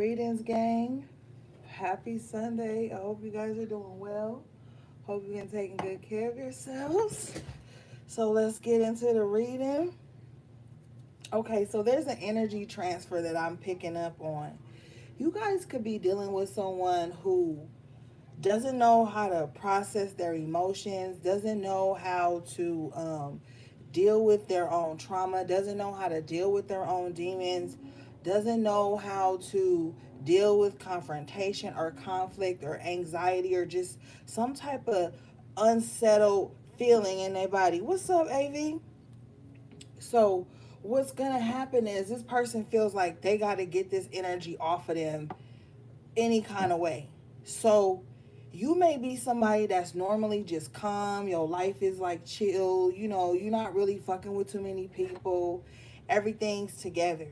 Greetings, gang. Happy Sunday. I hope you guys are doing well. Hope you've been taking good care of yourselves. So let's get into the reading. Okay, so there's an energy transfer that I'm picking up on. You guys could be dealing with someone who doesn't know how to process their emotions, doesn't know how to deal with their own trauma, doesn't know how to deal with their own demons, doesn't know how to deal with confrontation or conflict or anxiety or just some type of unsettled feeling in their body. What's up, AV? So, what's going to happen is this person feels like they got to get this energy off of them any kind of way. So you may be somebody that's normally just calm, your life is like chill, you're not really fucking with too many people, everything's together.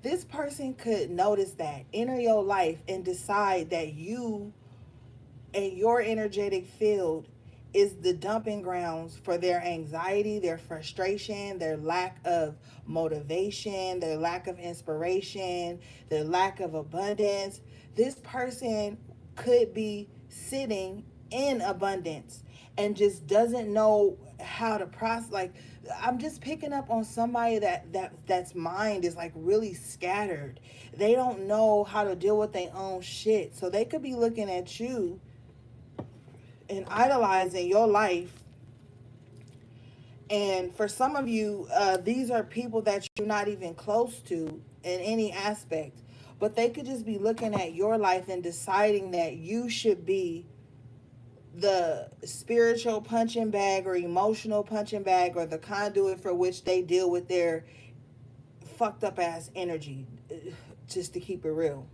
This person could notice that, enter your life, and decide that you and your energetic field is the dumping grounds for their anxiety, their frustration, their lack of motivation, their lack of inspiration, their lack of abundance. This person could be sitting in abundance and just doesn't know how to process. Like, I'm just picking up on somebody that's mind is like really scattered. They don't know how to deal with their own shit, so they could be looking at you and idolizing your life. And for some of you, these are people that you're not even close to in any aspect, but they could just be looking at your life and deciding that you should be the spiritual punching bag or emotional punching bag or the conduit for which they deal with their fucked up ass energy, just to keep it real.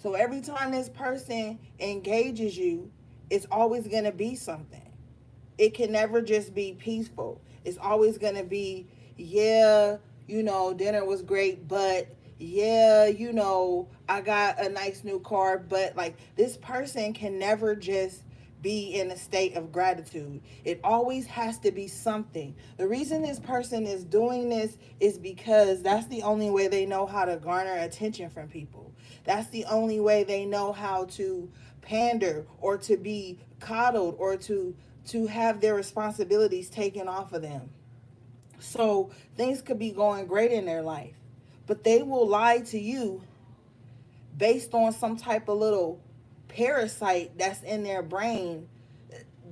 So every time this person engages you, it's always going to be something. It can never just be peaceful. It's always going to be, yeah, dinner was great, but yeah, I got a nice new car, but like this person can never just be in a state of gratitude. It always has to be something. The reason this person is doing this is because that's the only way they know how to garner attention from people. That's the only way they know how to pander or to be coddled or to have their responsibilities taken off of them. So things could be going great in their life, but they will lie to you based on some type of little parasite that's in their brain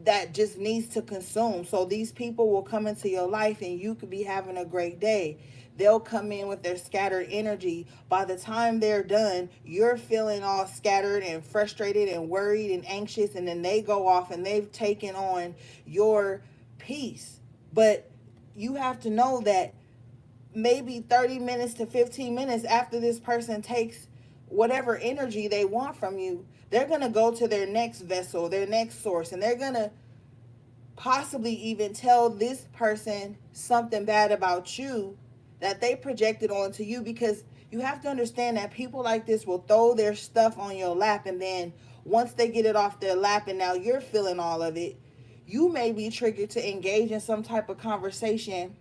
that just needs to consume. So these people will come into your life and you could be having a great day. They'll come in with their scattered energy. By the time they're done, you're feeling all scattered and frustrated and worried and anxious, and then they go off and they've taken on your peace. But you have to know that maybe 30 minutes to 15 minutes after this person takes whatever energy they want from you, they're going to go to their next vessel, their next source, and they're going to possibly even tell this person something bad about you that they projected onto you, because you have to understand that people like this will throw their stuff on your lap, and then once they get it off their lap and now you're feeling all of it, you may be triggered to engage in some type of conversation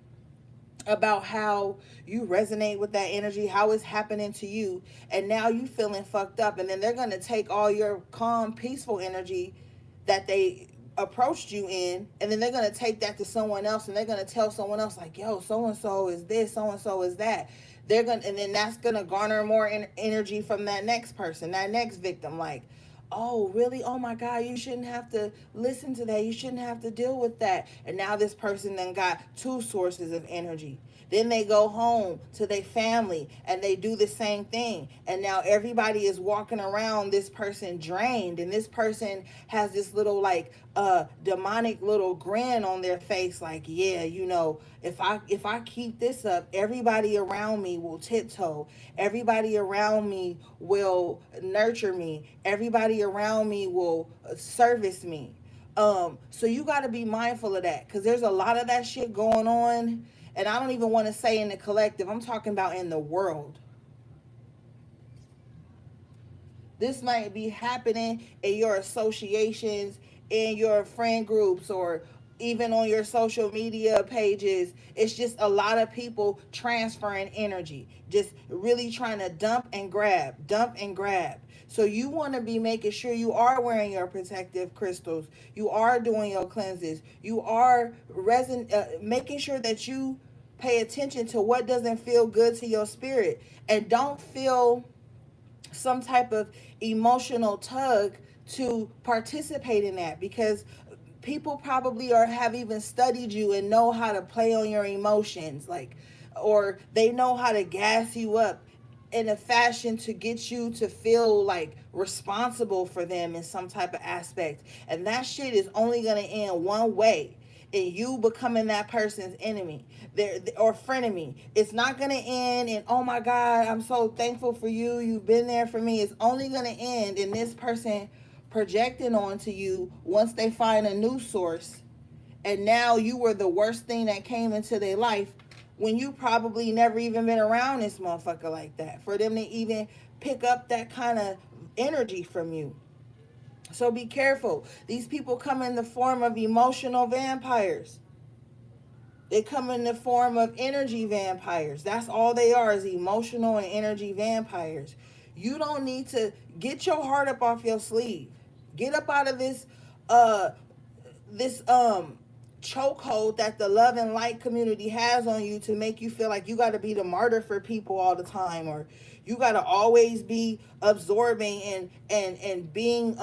about how you resonate with that energy, how it's happening to you, and now you feeling fucked up, and then they're going to take all your calm, peaceful energy that they approached you in, and then they're going to take that to someone else, and they're going to tell someone else like, yo, so and so is this, so and so is that. They're going to, and then that's going to garner more energy from that next person, that next victim, like, oh really, oh my god, you shouldn't have to listen to that, you shouldn't have to deal with that. And now this person then got two sources of energy. Then they go home to their family and they do the same thing, and now everybody is walking around this person drained, and this person has this little like demonic little grin on their face, like, yeah, if I keep this up, everybody around me will tiptoe, everybody around me will nurture me, everybody around me will service me. So you got to be mindful of that, because there's a lot of that shit going on, and I don't even want to say in the collective, I'm talking about in the world. This might be happening in your associations, in your friend groups, or even on your social media pages, it's just a lot of people transferring energy, just really trying to dump and grab. So you want to be making sure you are wearing your protective crystals, you are doing your cleanses, you are making sure that you pay attention to what doesn't feel good to your spirit, and don't feel some type of emotional tug to participate in that, because people probably are have even studied you and know how to play on your emotions, like, or they know how to gas you up in a fashion to get you to feel like responsible for them in some type of aspect. And that shit is only going to end one way, and you becoming that person's enemy there or frenemy. It's not going to end in, oh my God, I'm so thankful for you, you've been there for me. It's only going to end in this person projecting onto you once they find a new source, and now you were the worst thing that came into their life, when you probably never even been around this motherfucker like that, for them to even pick up that kind of energy from you. So be careful. These people come in the form of emotional vampires. They come in the form of energy vampires. That's all they are, is emotional and energy vampires. You don't need to get your heart up off your sleeve. Get up out of uh this chokehold that the love and light community has on you, to make you feel like you got to be the martyr for people all the time, or you got to always be absorbing and being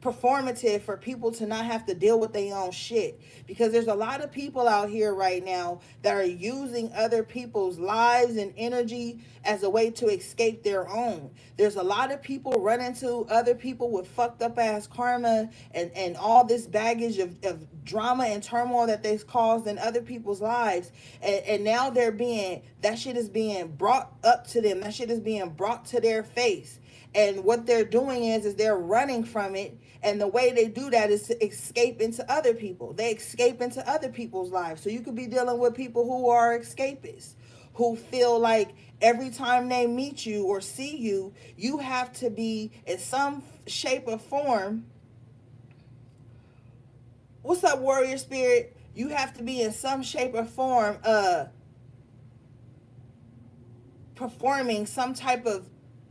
performative for people to not have to deal with their own shit. Because there's a lot of people out here right now that are using other people's lives and energy as a way to escape their own. There's a lot of people running to other people with fucked up ass karma and all this baggage of drama and turmoil that they've caused in other people's lives, and now that shit is being brought up to them, that shit is being brought to their face. And what they're doing is they're running from it, and the way they do that is to escape into other people. They escape into other people's lives. So you could be dealing with people who are escapists, who feel like every time they meet you or see you, you have to be in some shape or form. What's up, warrior spirit? You have to be in some shape or form performing some type of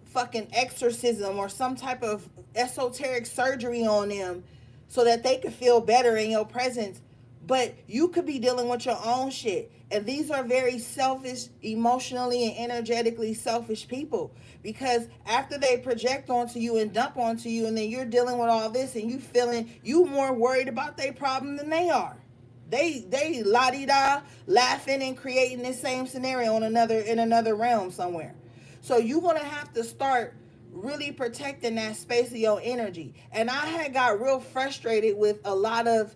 fucking exorcism or some type of esoteric surgery on them, so that they could feel better in your presence. But you could be dealing with your own shit. And these are very selfish, emotionally and energetically selfish people, because after they project onto you and dump onto you, and then you're dealing with all this, and you more worried about their problem than they are. They la di da laughing and creating this same scenario in another realm somewhere. So you're gonna have to start really protecting that space of your energy. And I had got real frustrated with a lot of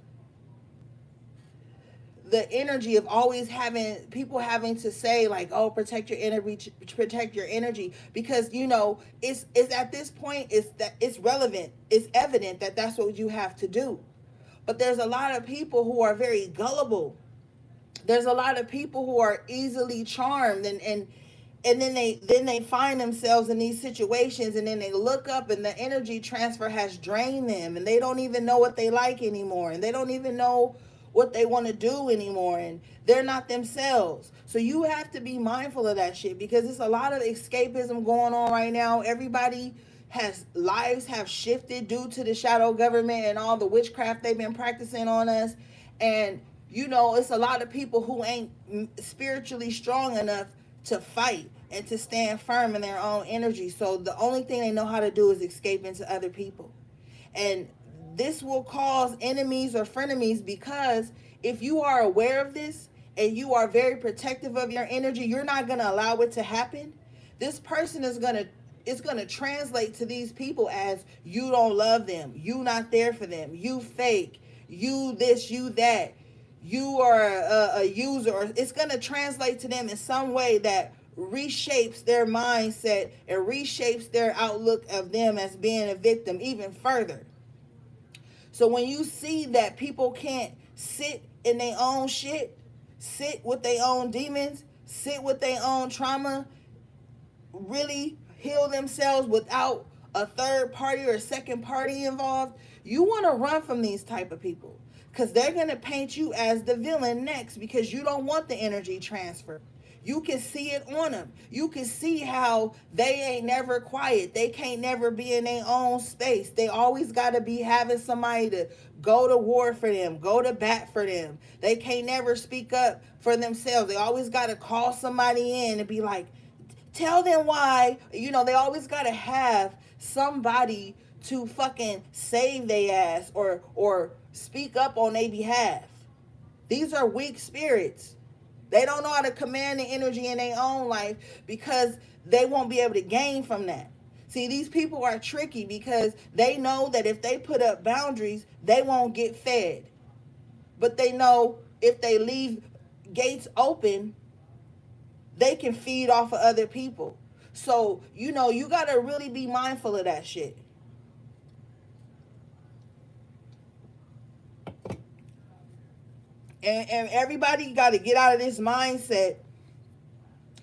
the energy of always having people having to say like, oh, protect your energy, because it's at this point, it's relevant, it's evident that that's what you have to do. But there's a lot of people who are very gullible. There's a lot of people who are easily charmed, and then they find themselves in these situations, and then they look up and the energy transfer has drained them, and they don't even know what they like anymore, and they don't even know what they want to do anymore, and they're not themselves. So you have to be mindful of that shit, because there's a lot of escapism going on right now. Everybody has lives have shifted due to the shadow government and all the witchcraft they've been practicing on us. And it's a lot of people who ain't spiritually strong enough to fight and to stand firm in their own energy. So the only thing they know how to do is escape into other people. And this will cause enemies or frenemies, because if you are aware of this and you are very protective of your energy, you're not going to allow it to happen. This person is going to translate to these people as, you don't love them, you not there for them, you fake, you this, you that, you are a user. Or it's going to translate to them in some way that reshapes their mindset and reshapes their outlook of them as being a victim even further. So when you see that people can't sit in their own shit, sit with their own demons, sit with their own trauma, really heal themselves without a third party or a second party involved, you want to run from these type of people. Because they're going to paint you as the villain next because you don't want the energy transfer. You can see it on them. You can see how they ain't never quiet. They can't never be in their own space. They always got to be having somebody to go to war for them, go to bat for them. They can't never speak up for themselves. They always got to call somebody in and be like, tell them why. You know, they always got to have somebody to fucking save their ass or speak up on their behalf. These are weak spirits. They don't know how to command the energy in their own life because they won't be able to gain from that. See, these people are tricky because they know that if they put up boundaries, they won't get fed. But they know if they leave gates open, they can feed off of other people. So, you know, you got to really be mindful of that shit. And everybody got to get out of this mindset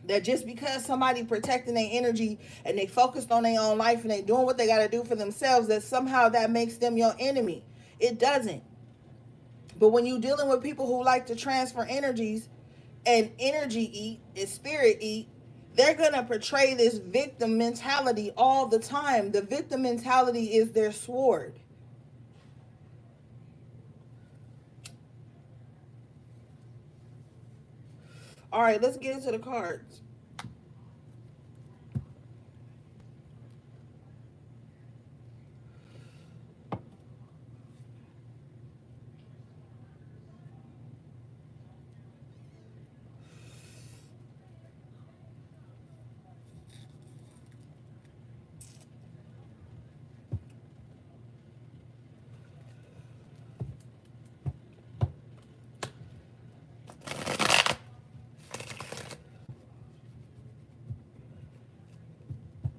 that just because somebody protecting their energy and they focused on their own life and they doing what they got to do for themselves, that somehow that makes them your enemy. It doesn't. But when you're dealing with people who like to transfer energies and energy eat and spirit eat, they're going to portray this victim mentality all the time. The victim mentality is their sword. All right, let's get into the cards.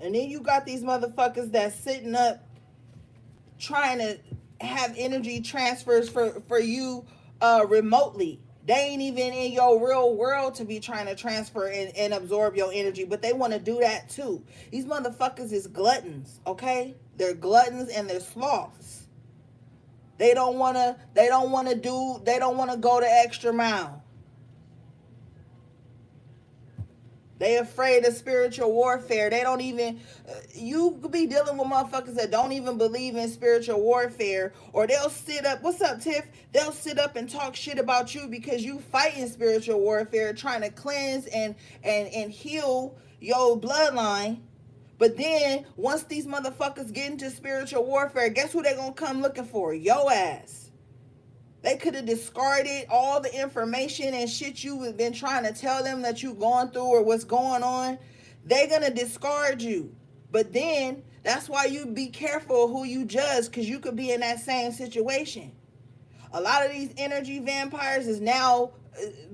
And then you got these motherfuckers that's sitting up trying to have energy transfers for you remotely. They ain't even in your real world to be trying to transfer and absorb your energy, but they want to do that too. These motherfuckers is gluttons, okay? They're gluttons and they're sloths. They don't want to go the extra mile. They afraid of spiritual warfare. They don't even, you could be dealing with motherfuckers that don't even believe in spiritual warfare, or they'll sit up, what's up, Tiff? They'll sit up and talk shit about you because you fighting spiritual warfare, trying to cleanse and heal your bloodline. But then, once these motherfuckers get into spiritual warfare, guess who they gonna come looking for? Yo ass. They could have discarded all the information and shit you have been trying to tell them that you going through or what's going on. They're going to discard you. But then that's why you be careful who you judge, because you could be in that same situation. A lot of these energy vampires is now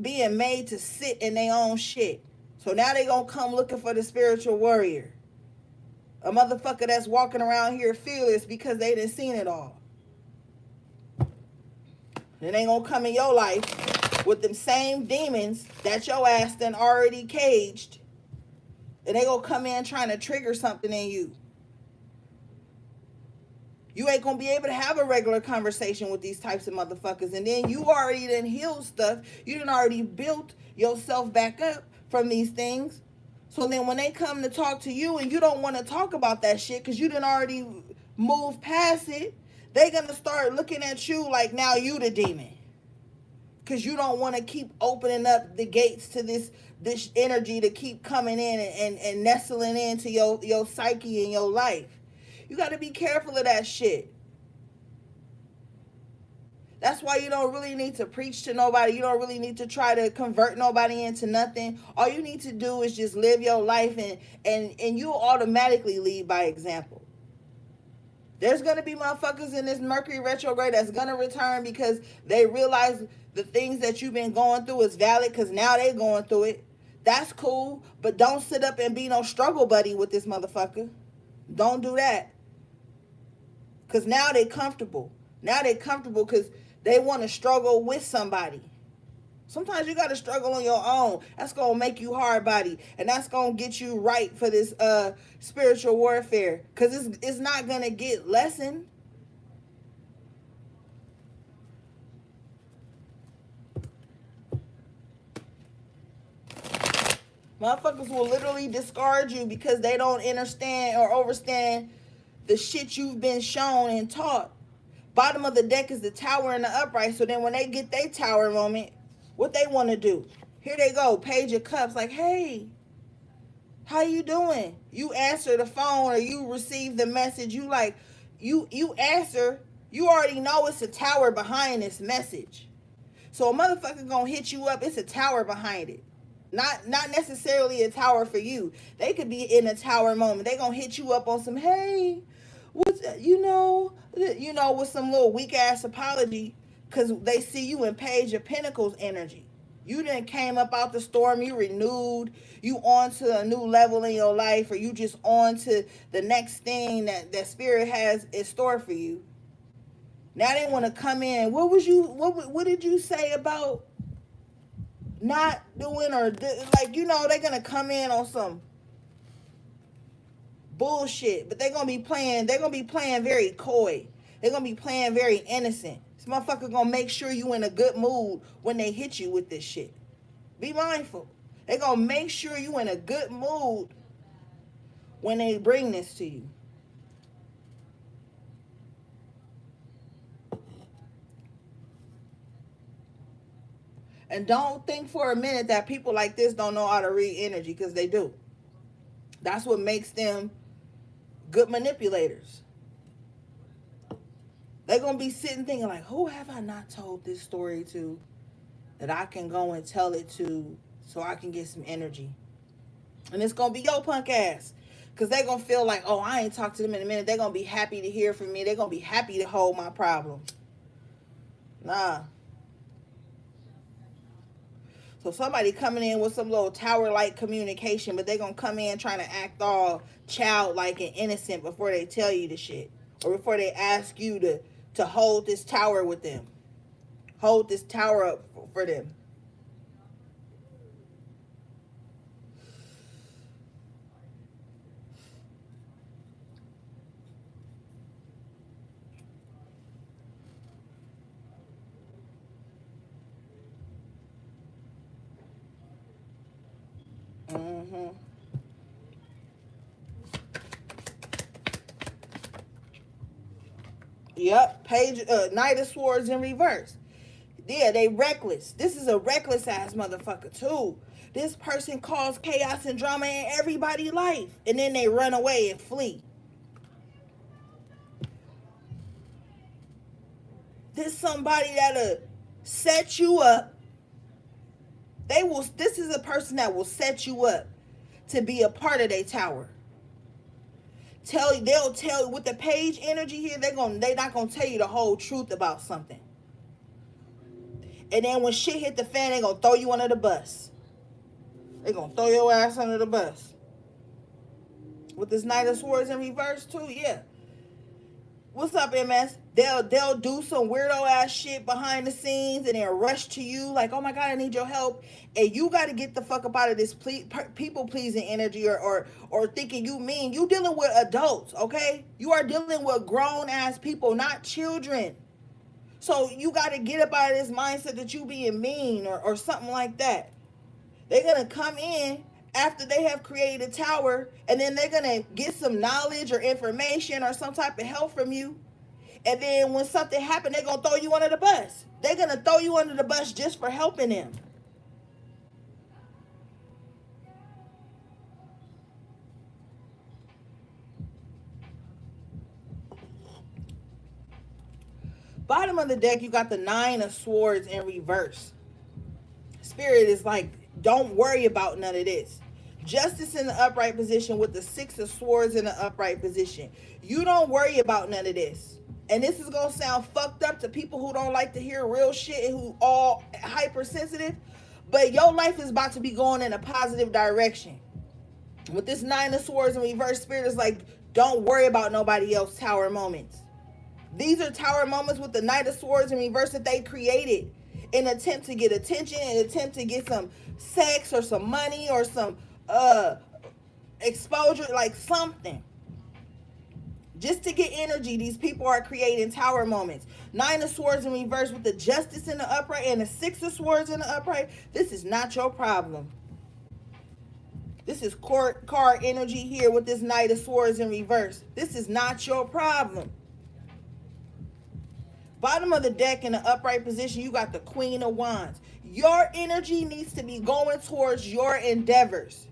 being made to sit in their own shit. So now they going to come looking for the spiritual warrior. A motherfucker that's walking around here fearless because they done seen it all. Then they gonna come in your life with them same demons that your ass done already caged. And they gonna come in trying to trigger something in you. You ain't gonna be able to have a regular conversation with these types of motherfuckers. And then you already done healed stuff. You done already built yourself back up from these things. So then when they come to talk to you and you don't want to talk about that shit because you done already moved past it, they gonna start looking at you like now you the demon. Because you don't want to keep opening up the gates to this energy to keep coming in and nestling into your psyche and your life. You got to be careful of that shit. That's why you don't really need to preach to nobody. You don't really need to try to convert nobody into nothing. All you need to do is just live your life and you'll automatically lead by example. There's going to be motherfuckers in this Mercury retrograde that's going to return because they realize the things that you've been going through is valid because now they're going through it. That's cool, but don't sit up and be no struggle buddy with this motherfucker. Don't do that. Because now they're comfortable. Now they're comfortable because they want to struggle with somebody. Sometimes you got to struggle on your own. That's going to make you hard body. And that's going to get you right for this spiritual warfare. Because it's not going to get lessened. Motherfuckers will literally discard you because they don't understand or overstand the shit you've been shown and taught. Bottom of the deck is the tower and the upright. So then when they get their tower moment, what they want to do? Here they go, Page of Cups, like, hey, how you doing? You answer the phone or you receive the message. You like, you answer. You already know it's a tower behind this message. So a motherfucker gonna hit you up. It's a tower behind it. Not necessarily a tower for you. They could be in a tower moment. They gonna hit you up on some, hey, what's with some little weak ass apology because they see you in Page of Pentacles energy. You done came up out the storm. You renewed. You on to a new level in your life, or you just on to the next thing that spirit has in store for you. Now they want to come in. What did you say about not doing or they're gonna come in on some bullshit, but they're gonna be playing very coy. They're gonna be playing very innocent. This motherfucker gonna make sure you in a good mood when they hit you with this shit. Be mindful. They're gonna make sure you in a good mood when they bring this to you. And don't think for a minute that people like this don't know how to read energy, because they do. That's what makes them good manipulators. They're going to be sitting thinking like, who have I not told this story to that I can go and tell it to so I can get some energy? And it's going to be your punk ass. Because they're going to feel like, oh, I ain't talked to them in a minute. They're going to be happy to hear from me. They're going to be happy to hold my problem. Nah. So somebody coming in with some little tower-like communication, but they're going to come in trying to act all childlike and innocent before they tell you the shit. Or before they ask you to hold this tower with them. Hold this tower up for them. Mm-hmm. Yep. Knight of Swords in reverse. Yeah, they reckless. This is a reckless ass motherfucker too. This person caused chaos and drama in everybody's life, and then they run away and flee. This somebody that'll set you up. This is a person that will set you up to be a part of their tower. They'll tell you with the Page energy here, they're not gonna tell you the whole truth about something. And then when shit hit the fan, they're gonna throw you under the bus. They're gonna throw your ass under the bus. With this Knight of Swords in reverse too, yeah. What's up, MS? They'll do some weirdo ass shit behind the scenes and then rush to you like, oh my God, I need your help. And you got to get the fuck up out of this people pleasing energy or thinking you mean. You dealing with adults, okay? You are dealing with grown ass people, not children. So you got to get up out of this mindset that you being mean or something like that. They're going to come in after they have created a tower, and then they're going to get some knowledge or information or some type of help from you. And then when something happens, they're going to throw you under the bus. They're going to throw you under the bus just for helping them. Bottom of the deck, you got the Nine of Swords in reverse. Spirit is like, don't worry about none of this. Justice in the upright position with the Six of Swords in the upright position. You don't worry about none of this. And this is going to sound fucked up to people who don't like to hear real shit and who all hypersensitive. But your life is about to be going in a positive direction. With this Nine of Swords in reverse, Spirit is like, don't worry about nobody else's tower moments. These are tower moments with the Knight of Swords in reverse that they created in an attempt to get attention, in an attempt to get some sex or some money or some exposure, like something. Just to get energy, these people are creating tower moments. Nine of Swords in reverse with the Justice in the upright and the Six of Swords in the upright. This is not your problem. This is court card energy here with this Knight of Swords in reverse. This is not your problem. Bottom of the deck in the upright position, you got the Queen of Wands. Your energy needs to be going towards your endeavors,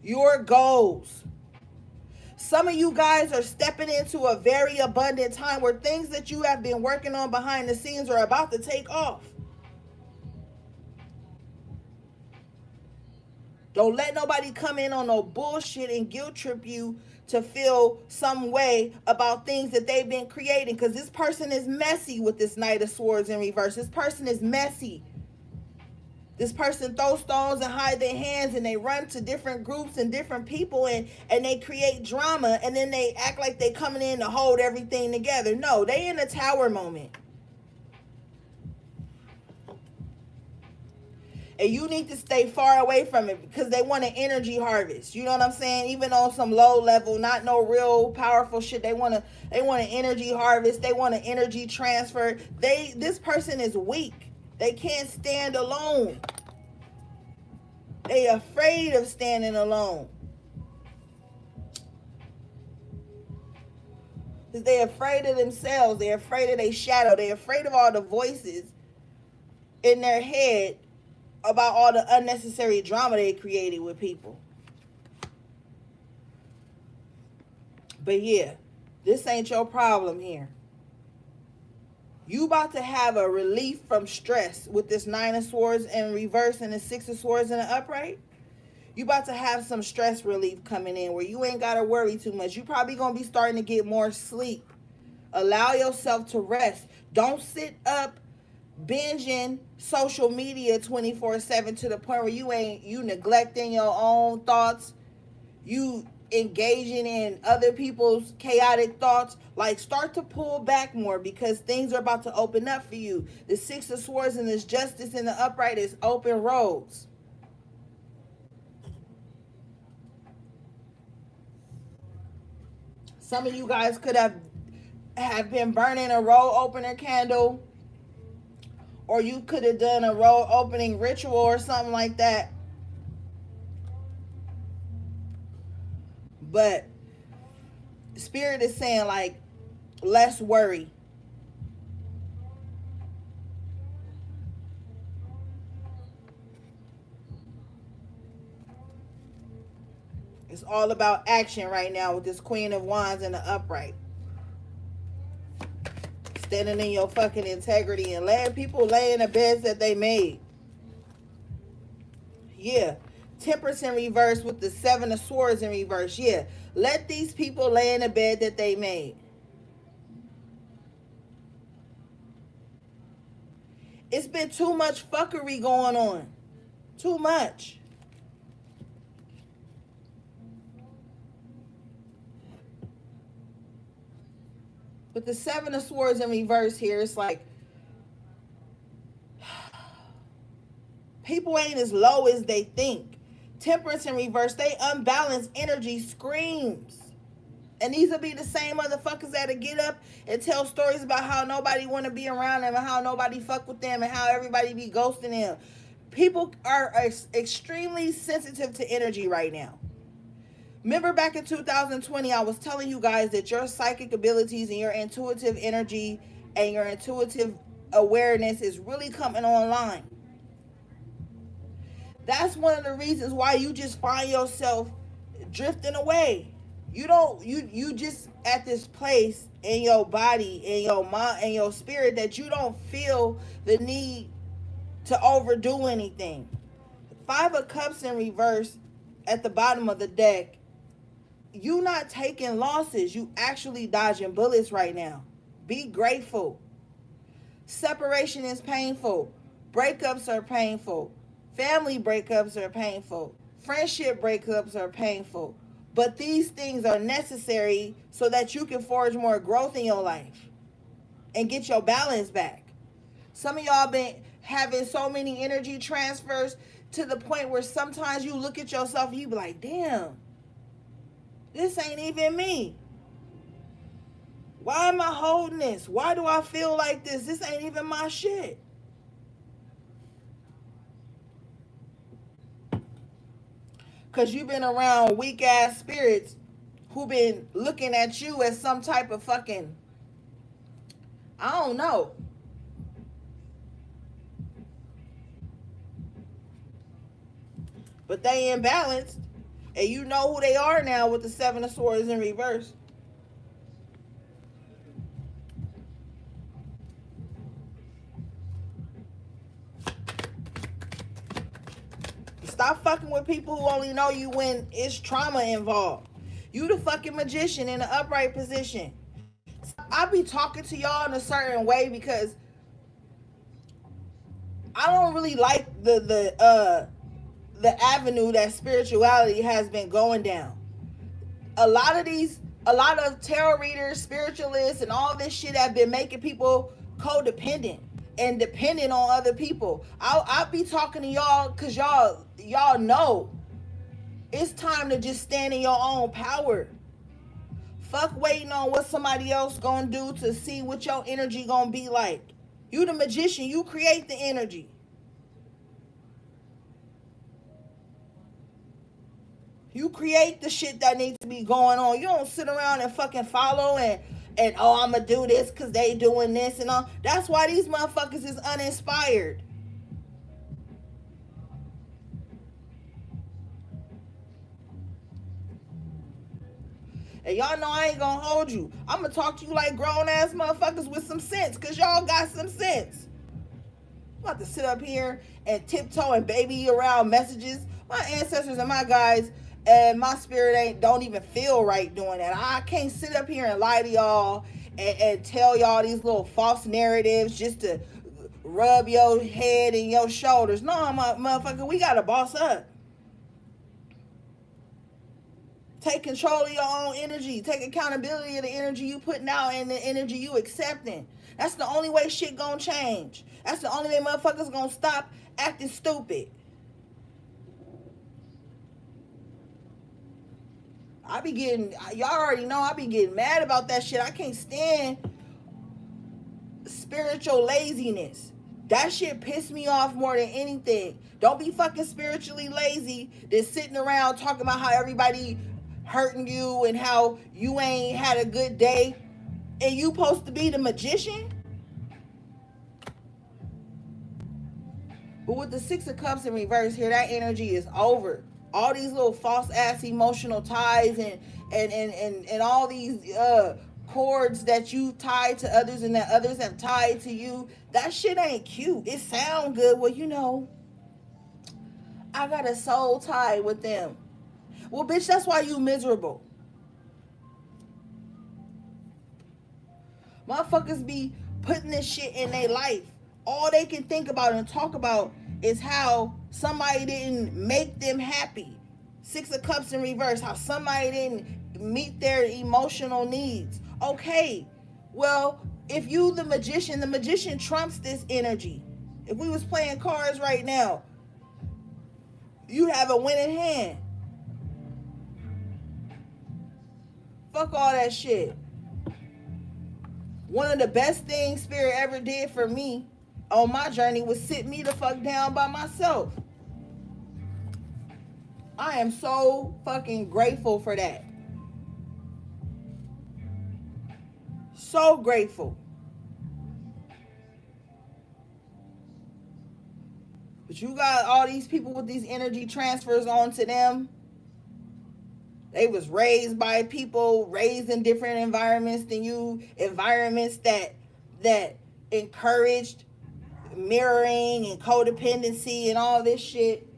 your goals. Some of you guys are stepping into a very abundant time where things that you have been working on behind the scenes are about to take off. Don't let nobody come in on no bullshit and guilt trip you to feel some way about things that they've been creating. Because this person is messy with this Knight of Swords in reverse. This person is messy. This person throws stones and hide their hands, and they run to different groups and different people, and they create drama, and then they act like they coming in to hold everything together. No, they in a tower moment. And you need to stay far away from it because they want an energy harvest. You know what I'm saying? Even on some low level, not no real powerful shit. They want an energy harvest. They want an energy transfer. This person is weak. They can't stand alone. They afraid of standing alone. Because they're afraid of themselves. They're afraid of their shadow. They're afraid of all the voices in their head about all the unnecessary drama they created with people. But yeah, this ain't your problem here. You about to have a relief from stress with this Nine of Swords in reverse and the Six of Swords in the upright. You about to have some stress relief coming in where you ain't got to worry too much. You probably going to be starting to get more sleep. Allow yourself to rest. Don't sit up binging social media 24/7 to the point where you neglecting your own thoughts, you engaging in other people's chaotic thoughts. Like, start to pull back more because things are about to open up for you. The Six of Swords and this Justice in the upright is open roads. Some of you guys could have been burning a road opener candle, or you could have done a road opening ritual or something like that. But Spirit is saying, like, less worry. It's all about action right now with this Queen of Wands in the upright. Standing in your fucking integrity and letting people lay in the beds that they made. Yeah. Temperance in reverse with the Seven of Swords in reverse. Yeah. Let these people lay in the bed that they made. It's been too much fuckery going on. Too much. With the Seven of Swords in reverse here, it's like people ain't as low as they think. Temperance in reverse, they unbalanced energy screams. And these will be the same motherfuckers that'll get up and tell stories about how nobody want to be around them and how nobody fuck with them and how everybody be ghosting them. People are extremely sensitive to energy right now. Remember back in 2020, I was telling you guys that your psychic abilities and your intuitive energy and your intuitive awareness is really coming online. That's one of the reasons why you just find yourself drifting away. You just at this place in your body, in your mind, in your spirit that you don't feel the need to overdo anything. Five of Cups in reverse at the bottom of the deck. You not taking losses. You actually dodging bullets right now. Be grateful. Separation is painful. Breakups are painful. Family breakups are painful. Friendship breakups are painful. But these things are necessary so that you can forge more growth in your life and get your balance back. Some of y'all been having so many energy transfers to the point where sometimes you look at yourself and you be like, damn, this ain't even me. Why am I holding this? Why do I feel like this? This ain't even my shit. Because you've been around weak ass spirits who been looking at you as some type of fucking, I don't know. But they imbalanced. And you know who they are now with the Seven of Swords in reverse. Stop fucking with people who only know you when it's trauma involved. You the fucking magician in the upright position. I be talking to y'all in a certain way because I don't really like the avenue that spirituality has been going down. A lot of tarot readers, spiritualists, and all this shit have been making people codependent and dependent on other people. I'll be talking to y'all because y'all know it's time to just stand in your own power. Fuck waiting on what somebody else gonna do to see what your energy gonna be like. You the magician, you create the energy. You create the shit that needs to be going on. You don't sit around and fucking follow and oh, I'ma do this because they doing this and all. That's why these motherfuckers is uninspired. And y'all know I ain't gonna hold you. I'm gonna talk to you like grown ass motherfuckers with some sense, because y'all got some sense. I'm about to sit up here and tiptoe and baby around messages. My ancestors and my guys and my spirit don't even feel right doing that. I can't sit up here and lie to y'all and tell y'all these little false narratives just to rub your head and your shoulders. No, motherfucker, we gotta boss up. Take control of your own energy. Take accountability of the energy you putting out and the energy you accepting. That's the only way shit gonna change. That's the only way motherfuckers gonna stop acting stupid. Y'all already know I be getting mad about that shit. I can't stand spiritual laziness. That shit pissed me off more than anything. Don't be fucking spiritually lazy than sitting around talking about how everybody hurting you and how you ain't had a good day and you supposed to be the magician. But with the Six of Cups in reverse here, that energy is over. All these little false ass emotional ties and all these cords that you tied to others and that others have tied to you, that shit ain't cute. It sound good. Well, you know, I got a soul tie with them. Well, bitch, that's why you miserable. Motherfuckers be putting this shit in their life. All they can think about and talk about is how somebody didn't make them happy. Six of Cups in reverse, how somebody didn't meet their emotional needs. Okay, well, if you the magician trumps this energy. If we was playing cards right now, you have a winning hand. Fuck all that shit. One of the best things Spirit ever did for me on my journey was sit me the fuck down by myself. I am so fucking grateful for that. So grateful. But you got all these people with these energy transfers onto them. They was raised by people, raised in different environments than you, environments that encouraged mirroring and codependency and all this shit.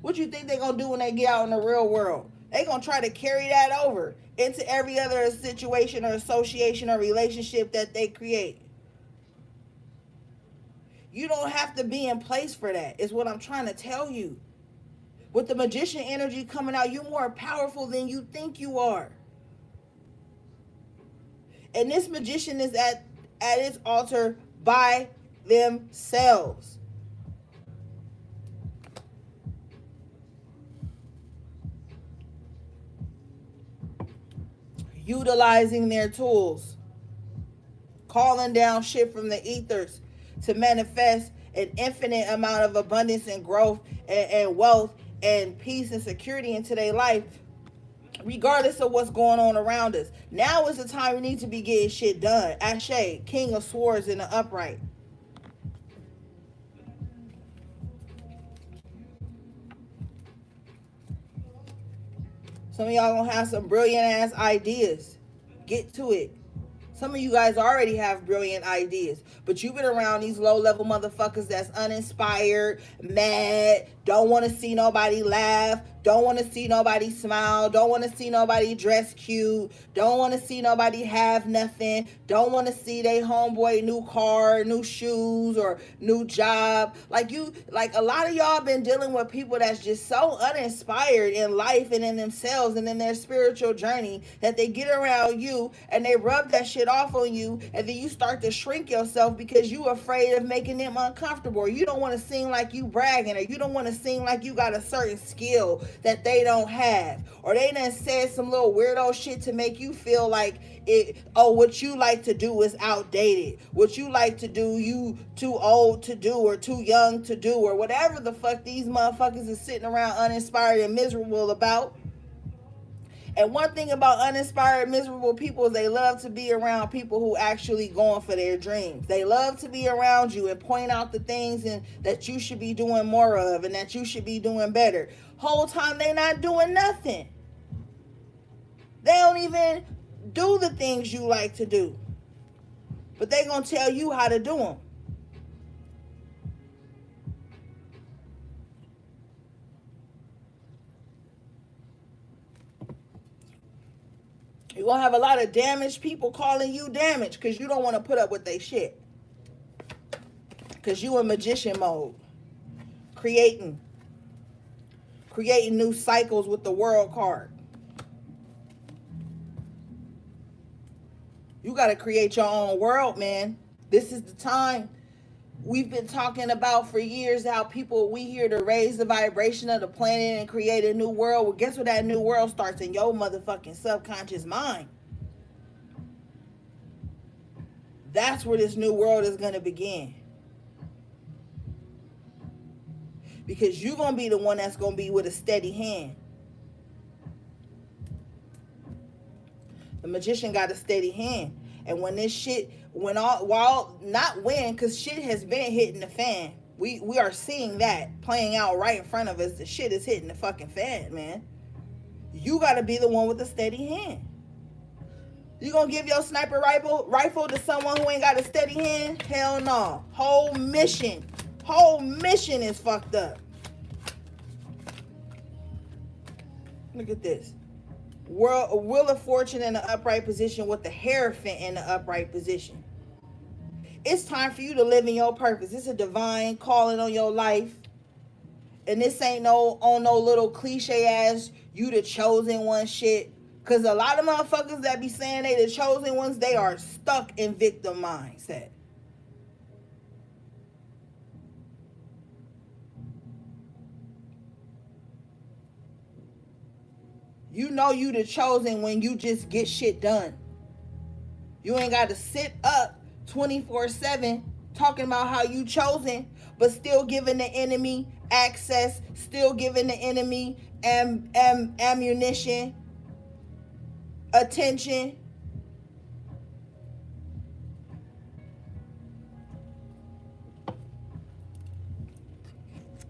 What you think they gonna do when they get out in the real world? They gonna try to carry that over into every other situation or association or relationship that they create. You don't have to be in place for that, is what I'm trying to tell you. With the magician energy coming out, you're more powerful than you think you are. And this magician is at its altar by themselves. Utilizing their tools. Calling down shit from the ethers to manifest an infinite amount of abundance and growth and wealth and peace and security into their life, regardless of what's going on around us. Now is the time we need to be getting shit done. Ashe, King of Swords in the upright. Some of y'all gonna have some brilliant ass ideas. Get to it. Some of you guys already have brilliant ideas, but you've been around these low level motherfuckers that's uninspired, mad, don't want to see nobody laugh, don't want to see nobody smile, don't want to see nobody dress cute, don't want to see nobody have nothing, don't want to see they homeboy new car, new shoes, or new job. Like a lot of y'all been dealing with people that's just so uninspired in life and in themselves and in their spiritual journey that they get around you and they rub that shit off on you, and then you start to shrink yourself because you afraid of making them uncomfortable, or you don't want to seem like you bragging, or you don't want to seem like you got a certain skill that they don't have, or they done said some little weirdo shit to make you feel like what you like to do is outdated, what you like to do you too old to do or too young to do, or whatever the fuck these motherfuckers is sitting around uninspired and miserable about. And one thing about uninspired, miserable people is they love to be around people who actually going for their dreams. They love to be around you and point out the things that you should be doing more of and that you should be doing better. Whole time they not doing nothing. They don't even do the things you like to do. But they gonna tell you how to do them. You're going to have a lot of damaged people calling you damaged because you don't want to put up with their shit. Because you in magician mode. Creating new cycles with the world card. You got to create your own world, man. This is the time. We've been talking about for years how we here to raise the vibration of the planet and create a new world. Well, guess what? That new world starts in your motherfucking subconscious mind. That's where this new world is going to begin. Because you're going to be the one that's going to be with a steady hand. The magician got a steady hand. And when this shit, because shit has been hitting the fan. We are seeing that playing out right in front of us. The shit is hitting the fucking fan, man. You got to be the one with a steady hand. You gonna give your sniper rifle to someone who ain't got a steady hand? Hell no. Whole mission is fucked up. Look at this. Wheel of Fortune in the upright position with the Hierophant in the upright position. It's time for you to live in your purpose. It's a divine calling on your life. And this ain't no little cliche ass you the chosen one shit. Because a lot of motherfuckers that be saying they the chosen ones, they are stuck in victim mindset. You know you the chosen when you just get shit done. You ain't got to sit up 24/7 talking about how you chosen, but still giving the enemy access, still giving the enemy ammunition, attention.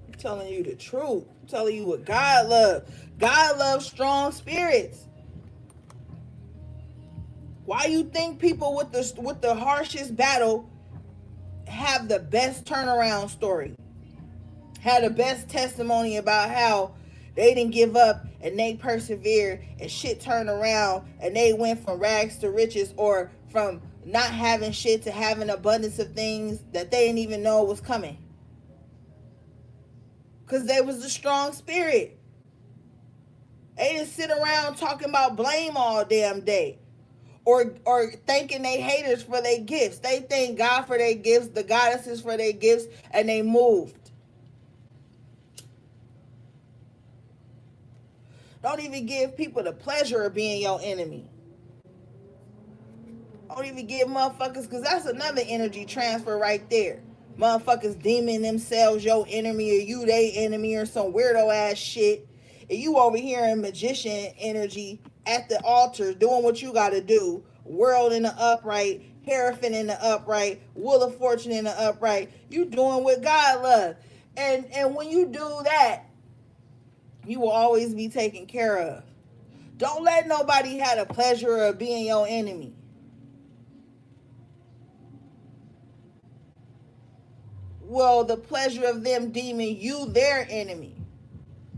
I'm telling you the truth. I'm telling you what God loves. God loves strong spirits. Why you think people with the harshest battle have the best turnaround story? Had the best testimony about how they didn't give up and they persevered and shit turned around and they went from rags to riches, or from not having shit to having abundance of things that they didn't even know was coming. Because they was a strong spirit. They didn't sit around talking about blame all damn day. Or thanking they haters for their gifts. They thank God for their gifts, the goddesses for their gifts, and they moved. Don't even give people the pleasure of being your enemy. Don't even give motherfuckers, because that's another energy transfer right there. motherfuckers deeming themselves your enemy or you they enemy or some weirdo ass shit. And you over here in magician energy at the altar doing what you gotta do. World in the upright, Hierophant in the upright, Wheel of Fortune in the upright. You doing what God loves. And when you do that, you will always be taken care of. Don't let nobody have the pleasure of being your enemy. Well, the pleasure of them deeming you their enemy.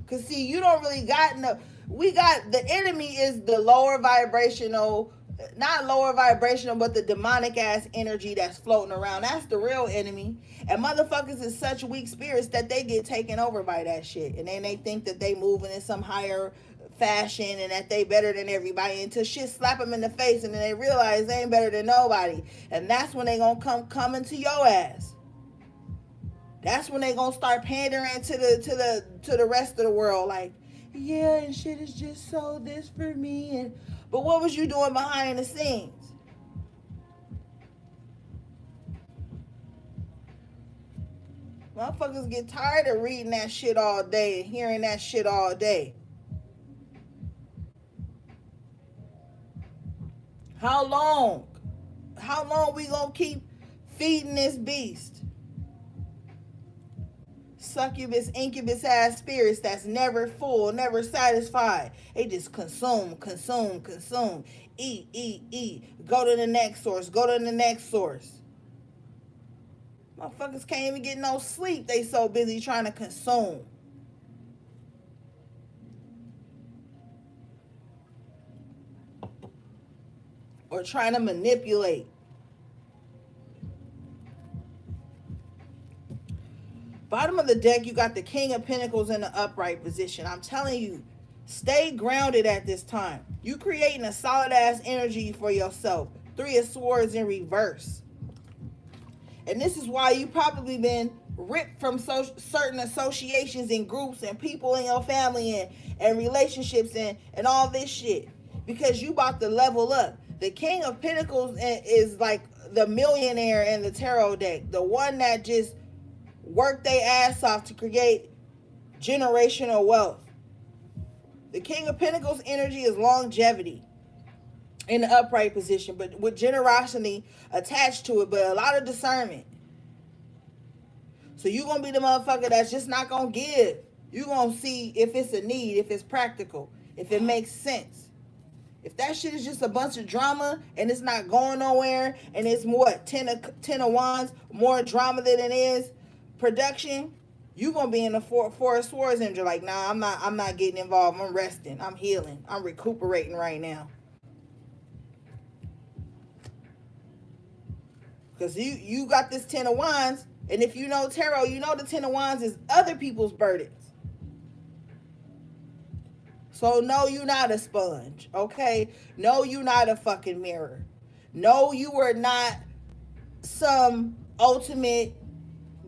Cause see, you don't really got no. We got the enemy is the lower vibrational, not lower vibrational, but the demonic ass energy that's floating around. That's the real enemy. And motherfuckers is such weak spirits that they get taken over by that shit, and then they think that they moving in some higher fashion and that they better than everybody until shit slap them in the face, and then they realize they ain't better than nobody, and that's when they gonna come into your ass. That's when they gonna start pandering to the rest of the world, like, yeah, and shit is just so this for me. And but what was you doing behind the scenes? Motherfuckers get tired of reading that shit all day and hearing that shit all day. How long? How long we gonna keep feeding this beast? Succubus, incubus ass spirits that's never full, never satisfied. They just consume, consume, consume. Eat, eat, eat. Go to the next source, go to the next source. Motherfuckers can't even get no sleep. They so busy trying to consume. Or trying to manipulate. Bottom of the deck, you got the King of Pentacles in the upright position. I'm telling you, stay grounded at this time. You creating a solid ass energy for yourself. Three of Swords in reverse. And this is why you probably been ripped from certain associations and groups and people in your family and relationships and all this shit. Because you about to level up. The King of Pentacles is like the millionaire in the tarot deck. The one that just work their ass off to create generational wealth. The King of Pentacles energy is longevity in the upright position, but with generosity attached to it, but a lot of discernment. So you're going to be the motherfucker that's just not going to give. You're going to see if it's a need, if it's practical, if it makes sense. If that shit is just a bunch of drama and it's not going nowhere and it's more 10 of wands, more drama than it is production, you gonna be in the four of swords and you're like, nah, I'm not getting involved. I'm resting. I'm healing. I'm recuperating right now. Because you got this 10 of wands, and if you know tarot, you know the 10 of wands is other people's burdens. So no, you're not a sponge, okay? No, you're not a fucking mirror. No, you are not some ultimate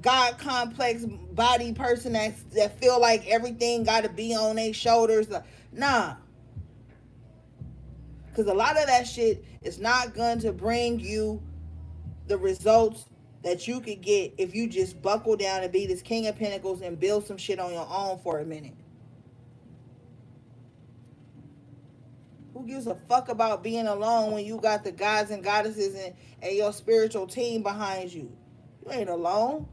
God complex body person that feel like everything got to be on their shoulders. Nah. Because a lot of that shit is not going to bring you the results that you could get if you just buckle down and be this King of Pentacles and build some shit on your own for a minute. Who gives a fuck about being alone when you got the gods and goddesses and your spiritual team behind you? You ain't alone.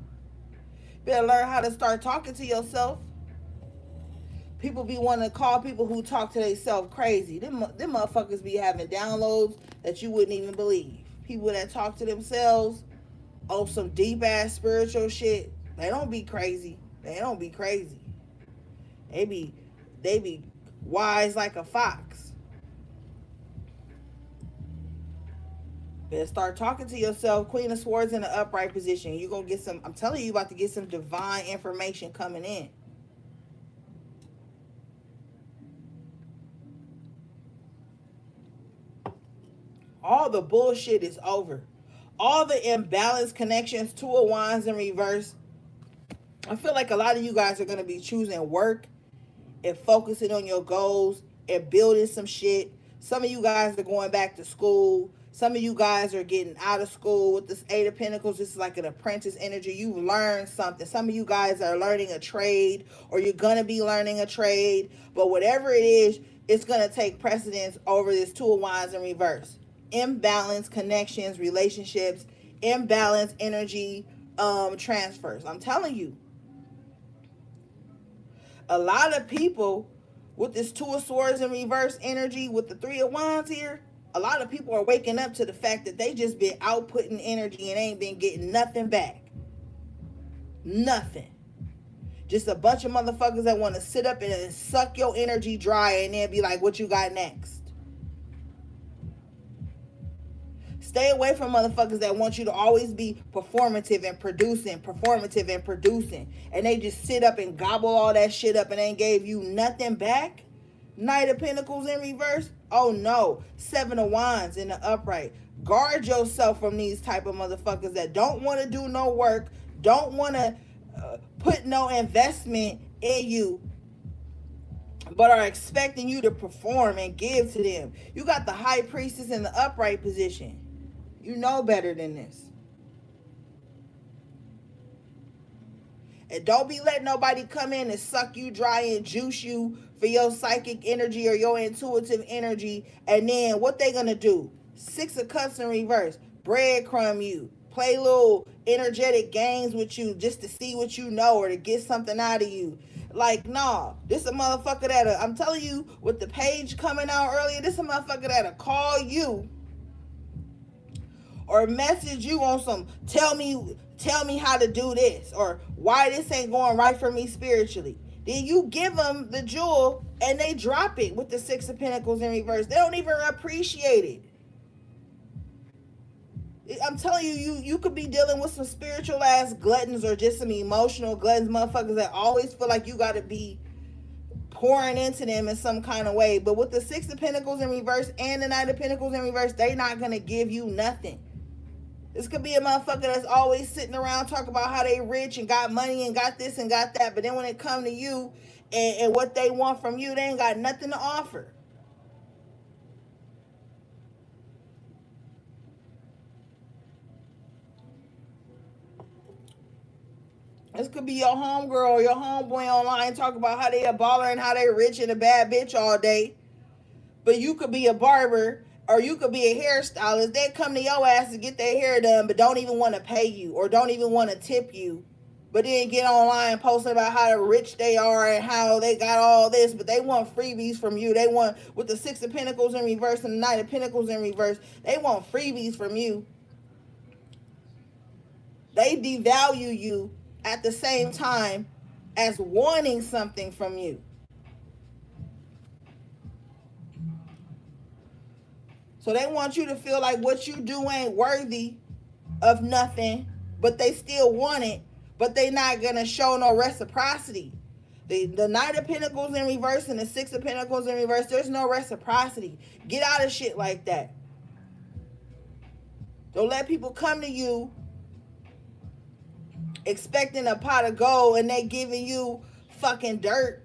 You better learn how to start talking to yourself. People be wanting to call people who talk to themselves crazy. Them motherfuckers be having downloads that you wouldn't even believe. People that talk to themselves on some deep ass spiritual shit, they don't be crazy. They don't be crazy. They be wise like a fox. Better start talking to yourself. Queen of Swords in the upright position. You're going to get some, I'm telling you, about to get some divine information coming in. All the bullshit is over. All the imbalanced connections, Two of Wands in reverse. I feel like a lot of you guys are going to be choosing work and focusing on your goals and building some shit. Some of you guys are going back to school. Some of you guys are getting out of school with this Eight of Pentacles. This is like an apprentice energy. You've learned something. Some of you guys are learning a trade, or you're going to be learning a trade. But whatever it is, it's going to take precedence over this Two of Wands in reverse. Imbalanced connections, relationships, imbalanced energy transfers. I'm telling you, a lot of people with this Two of Swords in reverse energy with the Three of Wands here, a lot of people are waking up to the fact that they just been outputting energy and ain't been getting nothing back. Nothing. Just a bunch of motherfuckers that want to sit up and suck your energy dry and then be like, what you got next? Stay away from motherfuckers that want you to always be performative and producing. And they just sit up and gobble all that shit up and ain't gave you nothing back. Knight of Pentacles in reverse. Oh no. Seven of Wands in the upright. Guard yourself from these type of motherfuckers that don't want to do no work, don't want to put no investment in you, but are expecting you to perform and give to them. You got the High Priestess in the upright position. You know better than this. And don't be letting nobody come in and suck you dry and juice you for your psychic energy or your intuitive energy. And then what they gonna do? Six of Cups in reverse. Breadcrumb you. Play little energetic games with you just to see what you know or to get something out of you. Like, nah, this a motherfucker that'll, I'm telling you, with the page coming out earlier, this a motherfucker that'll call you or message you on some tell me how to do this, or why this ain't going right for me spiritually. Then you give them the jewel and they drop it with the Six of Pentacles in reverse. They don't even appreciate it. I'm telling you, you could be dealing with some spiritual ass gluttons or just some emotional gluttons, motherfuckers that always feel like you got to be pouring into them in some kind of way. But with the Six of Pentacles in reverse and the Knight of Pentacles in reverse, they not going to give you nothing. This could be a motherfucker that's always sitting around talking about how they rich and got money and got this and got that. But then when it come to you and what they want from you, they ain't got nothing to offer. This could be your homegirl or your homeboy online talking about how they a baller and how they rich and a bad bitch all day. But you could be a barber or you could be a hairstylist. They come to your ass to get their hair done, but don't even want to pay you or don't even want to tip you. But then get online posting about how rich they are and how they got all this, but they want freebies from you. They want, with the Six of Pentacles in reverse and the Knight of Pentacles in reverse, they want freebies from you. They devalue you at the same time as wanting something from you. So they want you to feel like what you do ain't worthy of nothing, but they still want it, but they not going to show no reciprocity. The Knight of Pentacles in reverse and the Six of Pentacles in reverse, there's no reciprocity. Get out of shit like that. Don't let people come to you expecting a pot of gold and they giving you fucking dirt.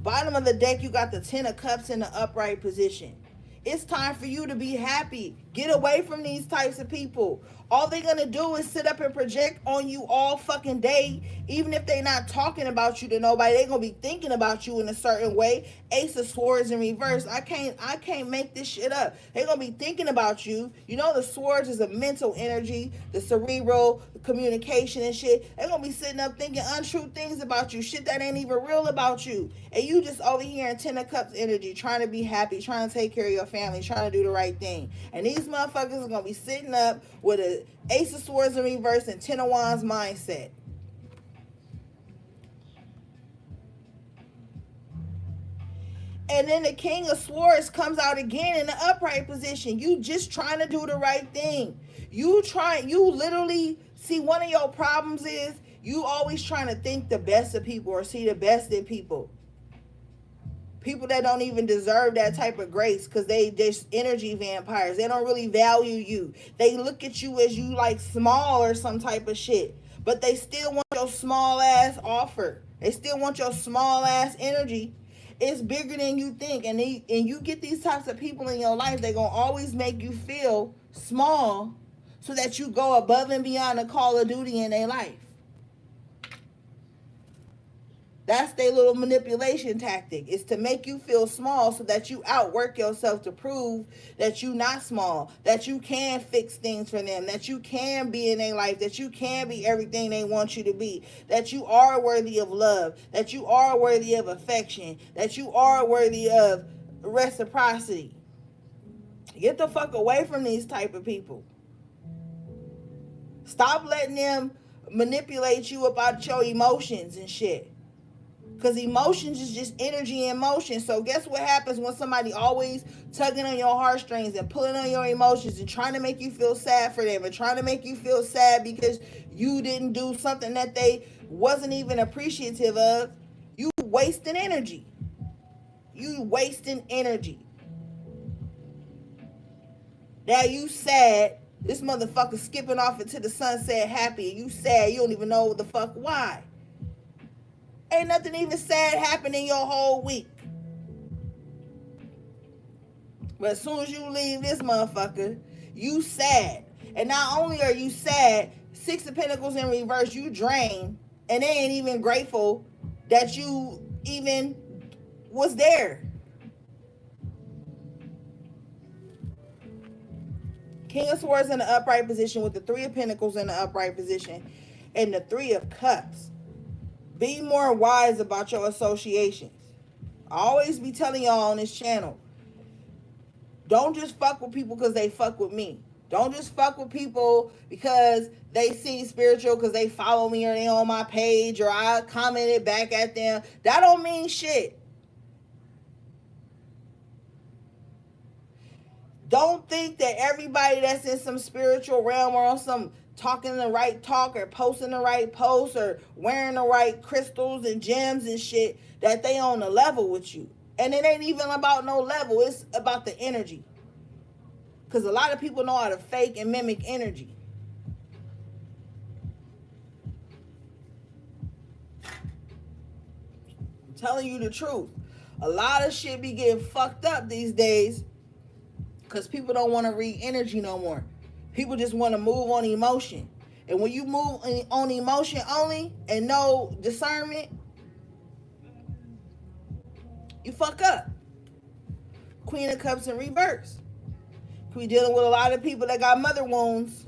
Bottom of the deck, you got the Ten of Cups in the upright position. It's time for you to be happy. Get away from these types of people. All they're going to do is sit up and project on you all fucking day. Even if they're not talking about you to nobody, they're going to be thinking about you in a certain way. Ace of Swords in reverse. I can't make this shit up. They're going to be thinking about you. You know the Swords is a mental energy, the cerebral communication and shit. They're going to be sitting up thinking untrue things about you. Shit that ain't even real about you. And you just over here in Ten of Cups energy, trying to be happy, trying to take care of your family, trying to do the right thing. And these motherfuckers are going to be sitting up with a Ace of Swords in reverse and Ten of Wands mindset. And then the King of Swords comes out again in the upright position. You just trying to do the right thing. You literally, see, one of your problems is you always trying to think the best of people or see the best in people. People that don't even deserve that type of grace because they're energy vampires. They don't really value you. They look at you as you like small or some type of shit. But they still want your small ass offer. They still want your small ass energy. It's bigger than you think. And you get these types of people in your life, they're going to always make you feel small so that you go above and beyond the call of duty in their life. That's their little manipulation tactic, is to make you feel small so that you outwork yourself to prove that you not small, that you can fix things for them, that you can be in their life, that you can be everything they want you to be, that you are worthy of love, that you are worthy of affection, that you are worthy of reciprocity. Get the fuck away from these type of people. Stop letting them manipulate you about your emotions and shit. Because emotions is just energy in motion. So guess what happens when somebody always tugging on your heartstrings and pulling on your emotions and trying to make you feel sad for them and trying to make you feel sad because you didn't do something that they wasn't even appreciative of? You wasting energy. You wasting energy. Now you sad. This motherfucker skipping off into the sunset happy. You sad. You don't even know what the fuck why. Ain't nothing even sad happening your whole week. But as soon as you leave this motherfucker, you sad. And not only are you sad, Six of Pentacles in reverse, you drain. And they ain't even grateful that you even was there. King of Swords in the upright position with the Three of Pentacles in the upright position and the Three of Cups. Be more wise about your associations. I always be telling y'all on this channel, don't just fuck with people because they fuck with me. Don't just fuck with people because they see spiritual, because they follow me or they on my page or I commented back at them. That don't mean shit. Don't think that everybody that's in some spiritual realm or on some talking the right talk or posting the right post or wearing the right crystals and gems and shit, that they on the level with you. And it ain't even about no level. It's about the energy. Because a lot of people know how to fake and mimic energy. I'm telling you the truth. A lot of shit be getting fucked up these days because people don't want to read energy no more. People just want to move on emotion. And when you move on emotion only and no discernment, you fuck up. Queen of Cups in reverse. Could be dealing with a lot of people that got mother wounds.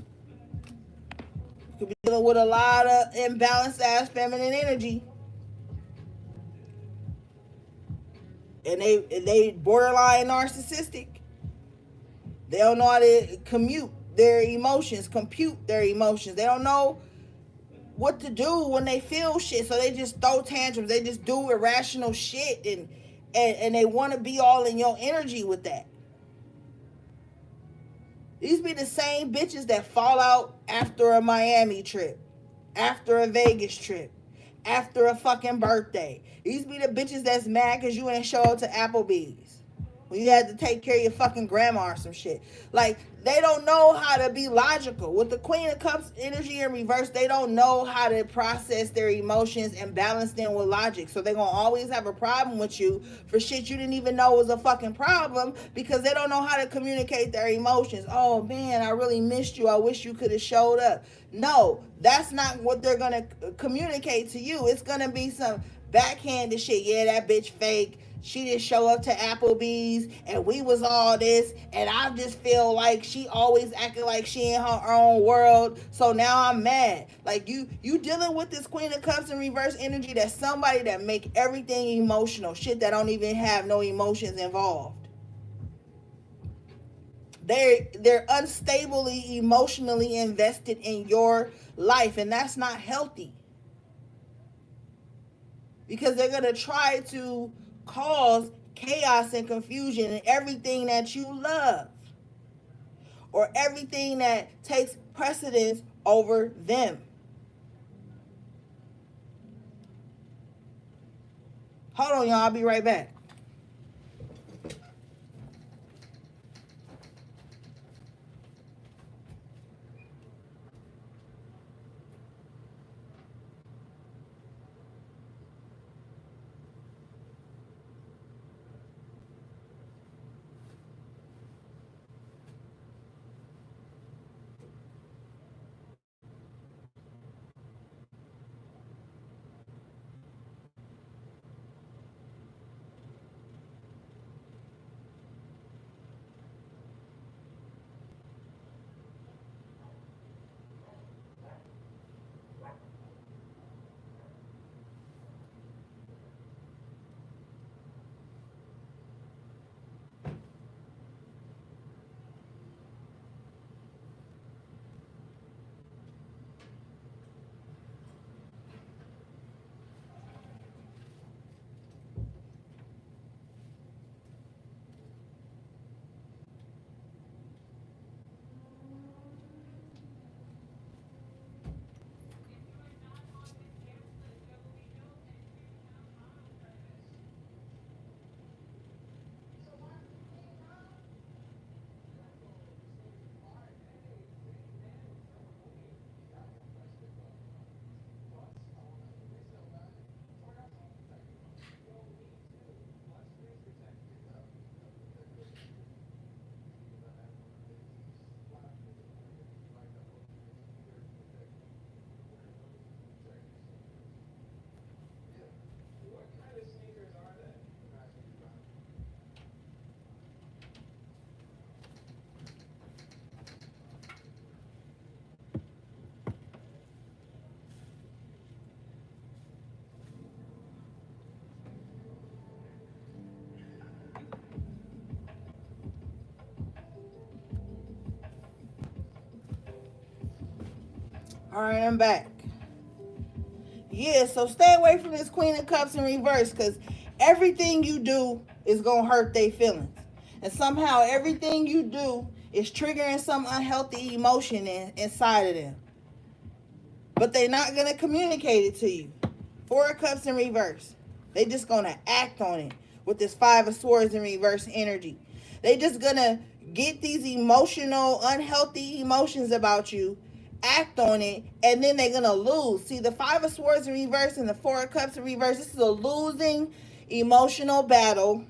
Could be dealing with a lot of imbalanced ass feminine energy. And they borderline narcissistic. They don't know how to compute their emotions. They don't know what to do when they feel shit. So they just throw tantrums. They just do irrational shit and they want to be all in your energy with that. These be the same bitches that fall out after a Miami trip, after a Vegas trip, after a fucking birthday. These be the bitches that's mad because you ain't show up to Applebee's when you had to take care of your fucking grandma or some shit. Like, they don't know how to be logical. With the Queen of Cups energy in reverse, they don't know how to process their emotions and balance them with logic. So they're going to always have a problem with you for shit you didn't even know was a fucking problem because they don't know how to communicate their emotions. Oh, man, I really missed you. I wish you could have showed up. No, that's not what they're going to communicate to you. It's going to be some backhanded shit. Yeah, that bitch fake. She didn't show up to Applebee's and we was all this and I just feel like she always acting like she in her own world, so now I'm mad. Like you dealing with this Queen of Cups in reverse energy, that's somebody that make everything emotional, shit that don't even have no emotions involved. They're unstably emotionally invested in your life, and that's not healthy. Because they're going to try to cause chaos and confusion in everything that you love or everything that takes precedence over them. Hold on, y'all. I'll be right back. All right, I'm back. Yeah, so stay away from this Queen of Cups in reverse, because everything you do is going to hurt their feelings. And somehow everything you do is triggering some unhealthy emotion inside of them. But they're not going to communicate it to you. Four of Cups in reverse. They just going to act on it with this Five of Swords in reverse energy. They just going to get these emotional, unhealthy emotions about you, act on it, and then they're going to lose. See, the Five of Swords in reverse and the Four of Cups in reverse, this is a losing emotional battle.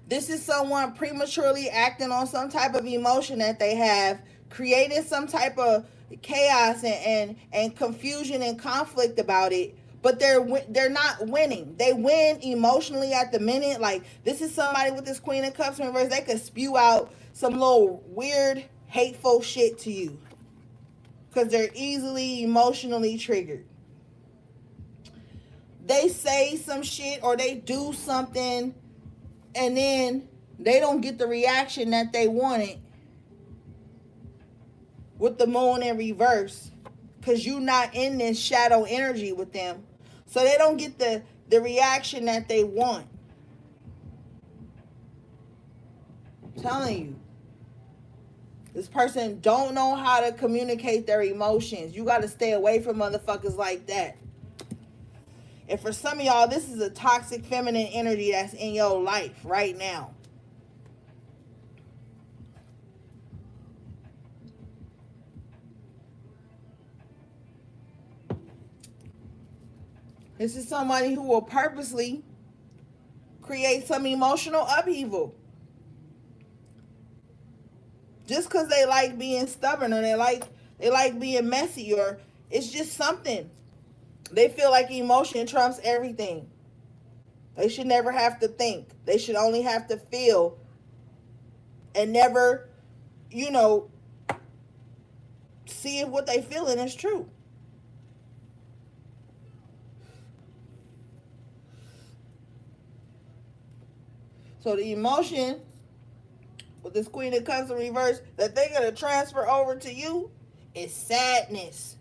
This is someone prematurely acting on some type of emotion that they have, creating some type of chaos and confusion and conflict about it, but they're not winning. They win emotionally at the minute. Like, this is somebody with this Queen of Cups in reverse. They could spew out some little weird, hateful shit to you because they're easily emotionally triggered. They say some shit or they do something and then they don't get the reaction that they wanted with the moon in reverse, because you're not in this shadow energy with them. So they don't get the reaction that they want. I'm telling you. This person don't know how to communicate their emotions. You got to stay away from motherfuckers like that. And for some of y'all, this is a toxic feminine energy that's in your life right now. This is somebody who will purposely create some emotional upheaval. Just because they like being stubborn or they like being messy, or it's just something. They feel like emotion trumps everything. They should never have to think. They should only have to feel and never, see if what they feeling is true. So the emotion with this Queen of Cups in reverse that they're going to transfer over to you is sadness,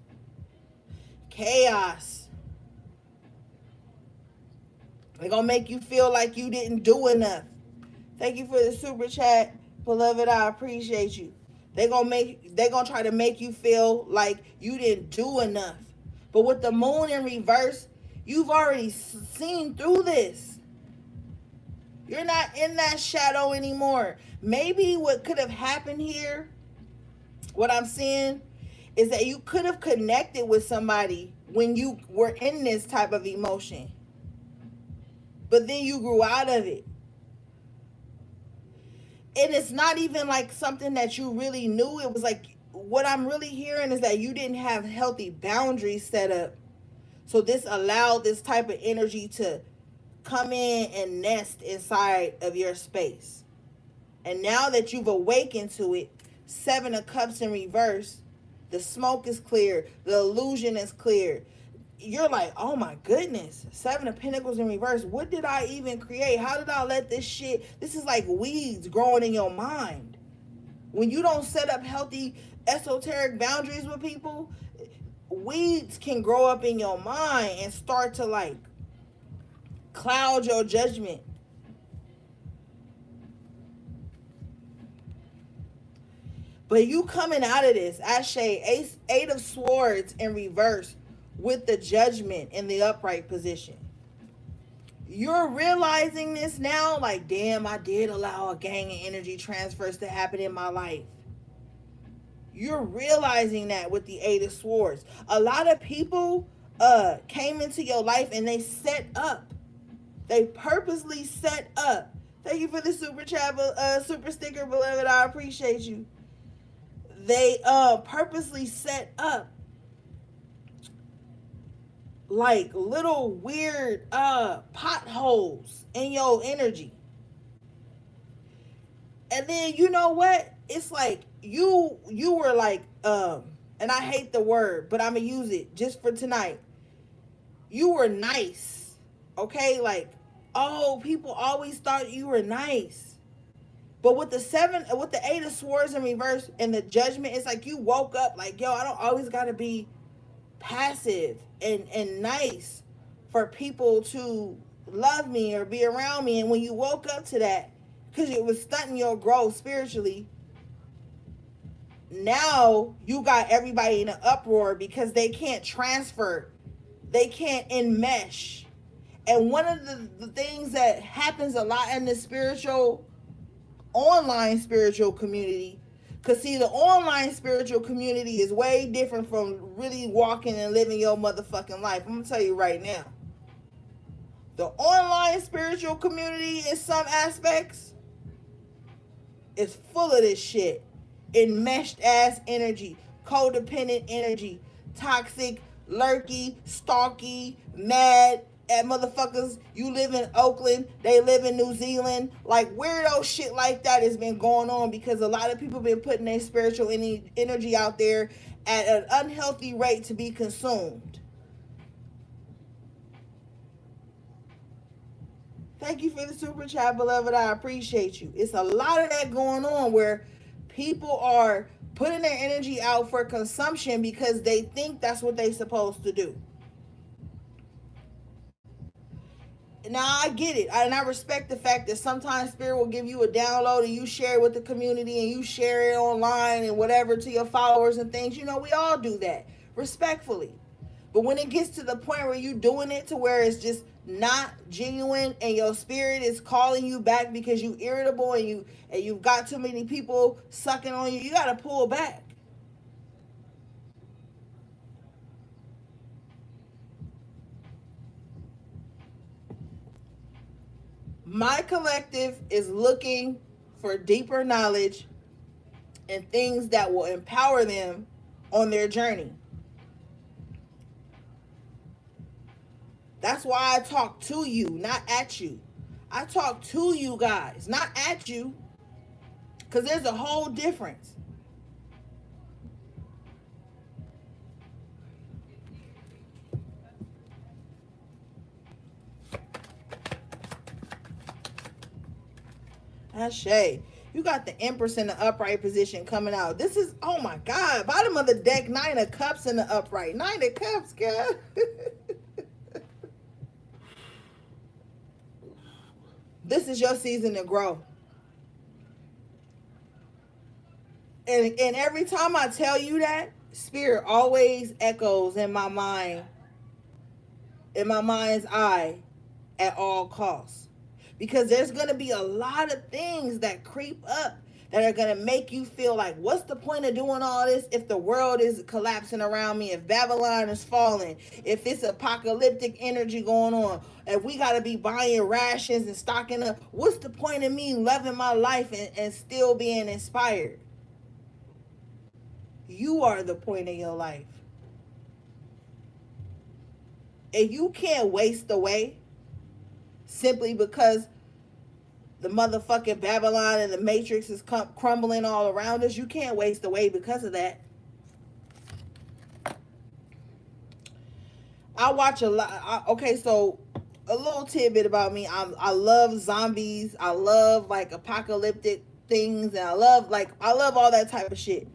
chaos. They're going to make you feel like you didn't do enough. Thank you for the super chat, beloved. I appreciate you. They're going to try to make you feel like you didn't do enough. But with the moon in reverse, you've already seen through this. You're not in that shadow anymore. Maybe what could have happened here, what I'm seeing, is that you could have connected with somebody when you were in this type of emotion. But then you grew out of it. And it's not even like something that you really knew. It was like, what I'm really hearing is that you didn't have healthy boundaries set up. So this allowed this type of energy to come in and nest inside of your space. And now that you've awakened to it, Seven of Cups in reverse, the smoke is clear, the illusion is clear. You're like, oh my goodness, Seven of Pentacles in reverse. What did I even create? How did I let this shit? This is like weeds growing in your mind. When you don't set up healthy esoteric boundaries with people, weeds can grow up in your mind and start to like cloud your judgment. But you coming out of this, Ashe, Eight of Swords in reverse with the Judgment in the upright position. You're realizing this now, like, damn, I did allow a gang of energy transfers to happen in my life. You're realizing that with the Eight of Swords. A lot of people came into your life and they set up. They purposely set up. Thank you for the super chat, super sticker, beloved. I appreciate you. They purposely set up like little weird potholes in your energy. And then you know what? It's like you were like, and I hate the word, but I'm gonna use it just for tonight. You were nice. Okay? Like, oh, people always thought you were nice. But with the Eight of Swords in reverse and the Judgment, it's like you woke up like, yo, I don't always gotta be passive and nice for people to love me or be around me. And when you woke up to that, because it was stunting your growth spiritually, now you got everybody in an uproar because they can't transfer, they can't enmesh. And one of the things that happens a lot in the online spiritual community, because see, the online spiritual community is way different from really walking and living your motherfucking life. I'm gonna tell you right now, the online spiritual community in some aspects is full of this shit. Enmeshed ass energy, codependent energy, toxic, lurky, stalky, mad at motherfuckers. You live in Oakland, they live in New Zealand. Like weirdo shit like that has been going on because a lot of people been putting their spiritual energy out there at an unhealthy rate to be consumed. Thank you for the super chat, beloved. I appreciate you. It's a lot of that going on where people are putting their energy out for consumption because they think that's what they're supposed to do. Now I get it, and I respect the fact that sometimes Spirit will give you a download and you share it with the community and you share it online and whatever to your followers and things. You know, we all do that respectfully. But when it gets to the point where you doing it to where it's just not genuine and your spirit is calling you back because you irritable and you've got too many people sucking on you, you gotta pull back. My collective is looking for deeper knowledge and things that will empower them on their journey. That's why I talk to you, not at you. I talk to you guys, not at you. Because there's a whole difference. Ashe. You got the Empress in the upright position coming out. This is, oh my God, bottom of the deck, Nine of Cups in the upright. Nine of Cups, girl. This is your season to grow. And every time I tell you that, Spirit always echoes in my mind, in my mind's eye, at all costs. Because there's going to be a lot of things that creep up that are going to make you feel like, what's the point of doing all this if the world is collapsing around me, if Babylon is falling, if it's apocalyptic energy going on, if we got to be buying rations and stocking up? What's the point of me loving my life and still being inspired? You are the point of your life. And you can't waste away simply because the motherfucking Babylon and the Matrix is crumbling all around us. You can't waste away because of that. I watch a lot. Okay, so a little tidbit about me. I love zombies. I love like apocalyptic things, and I love all that type of shit.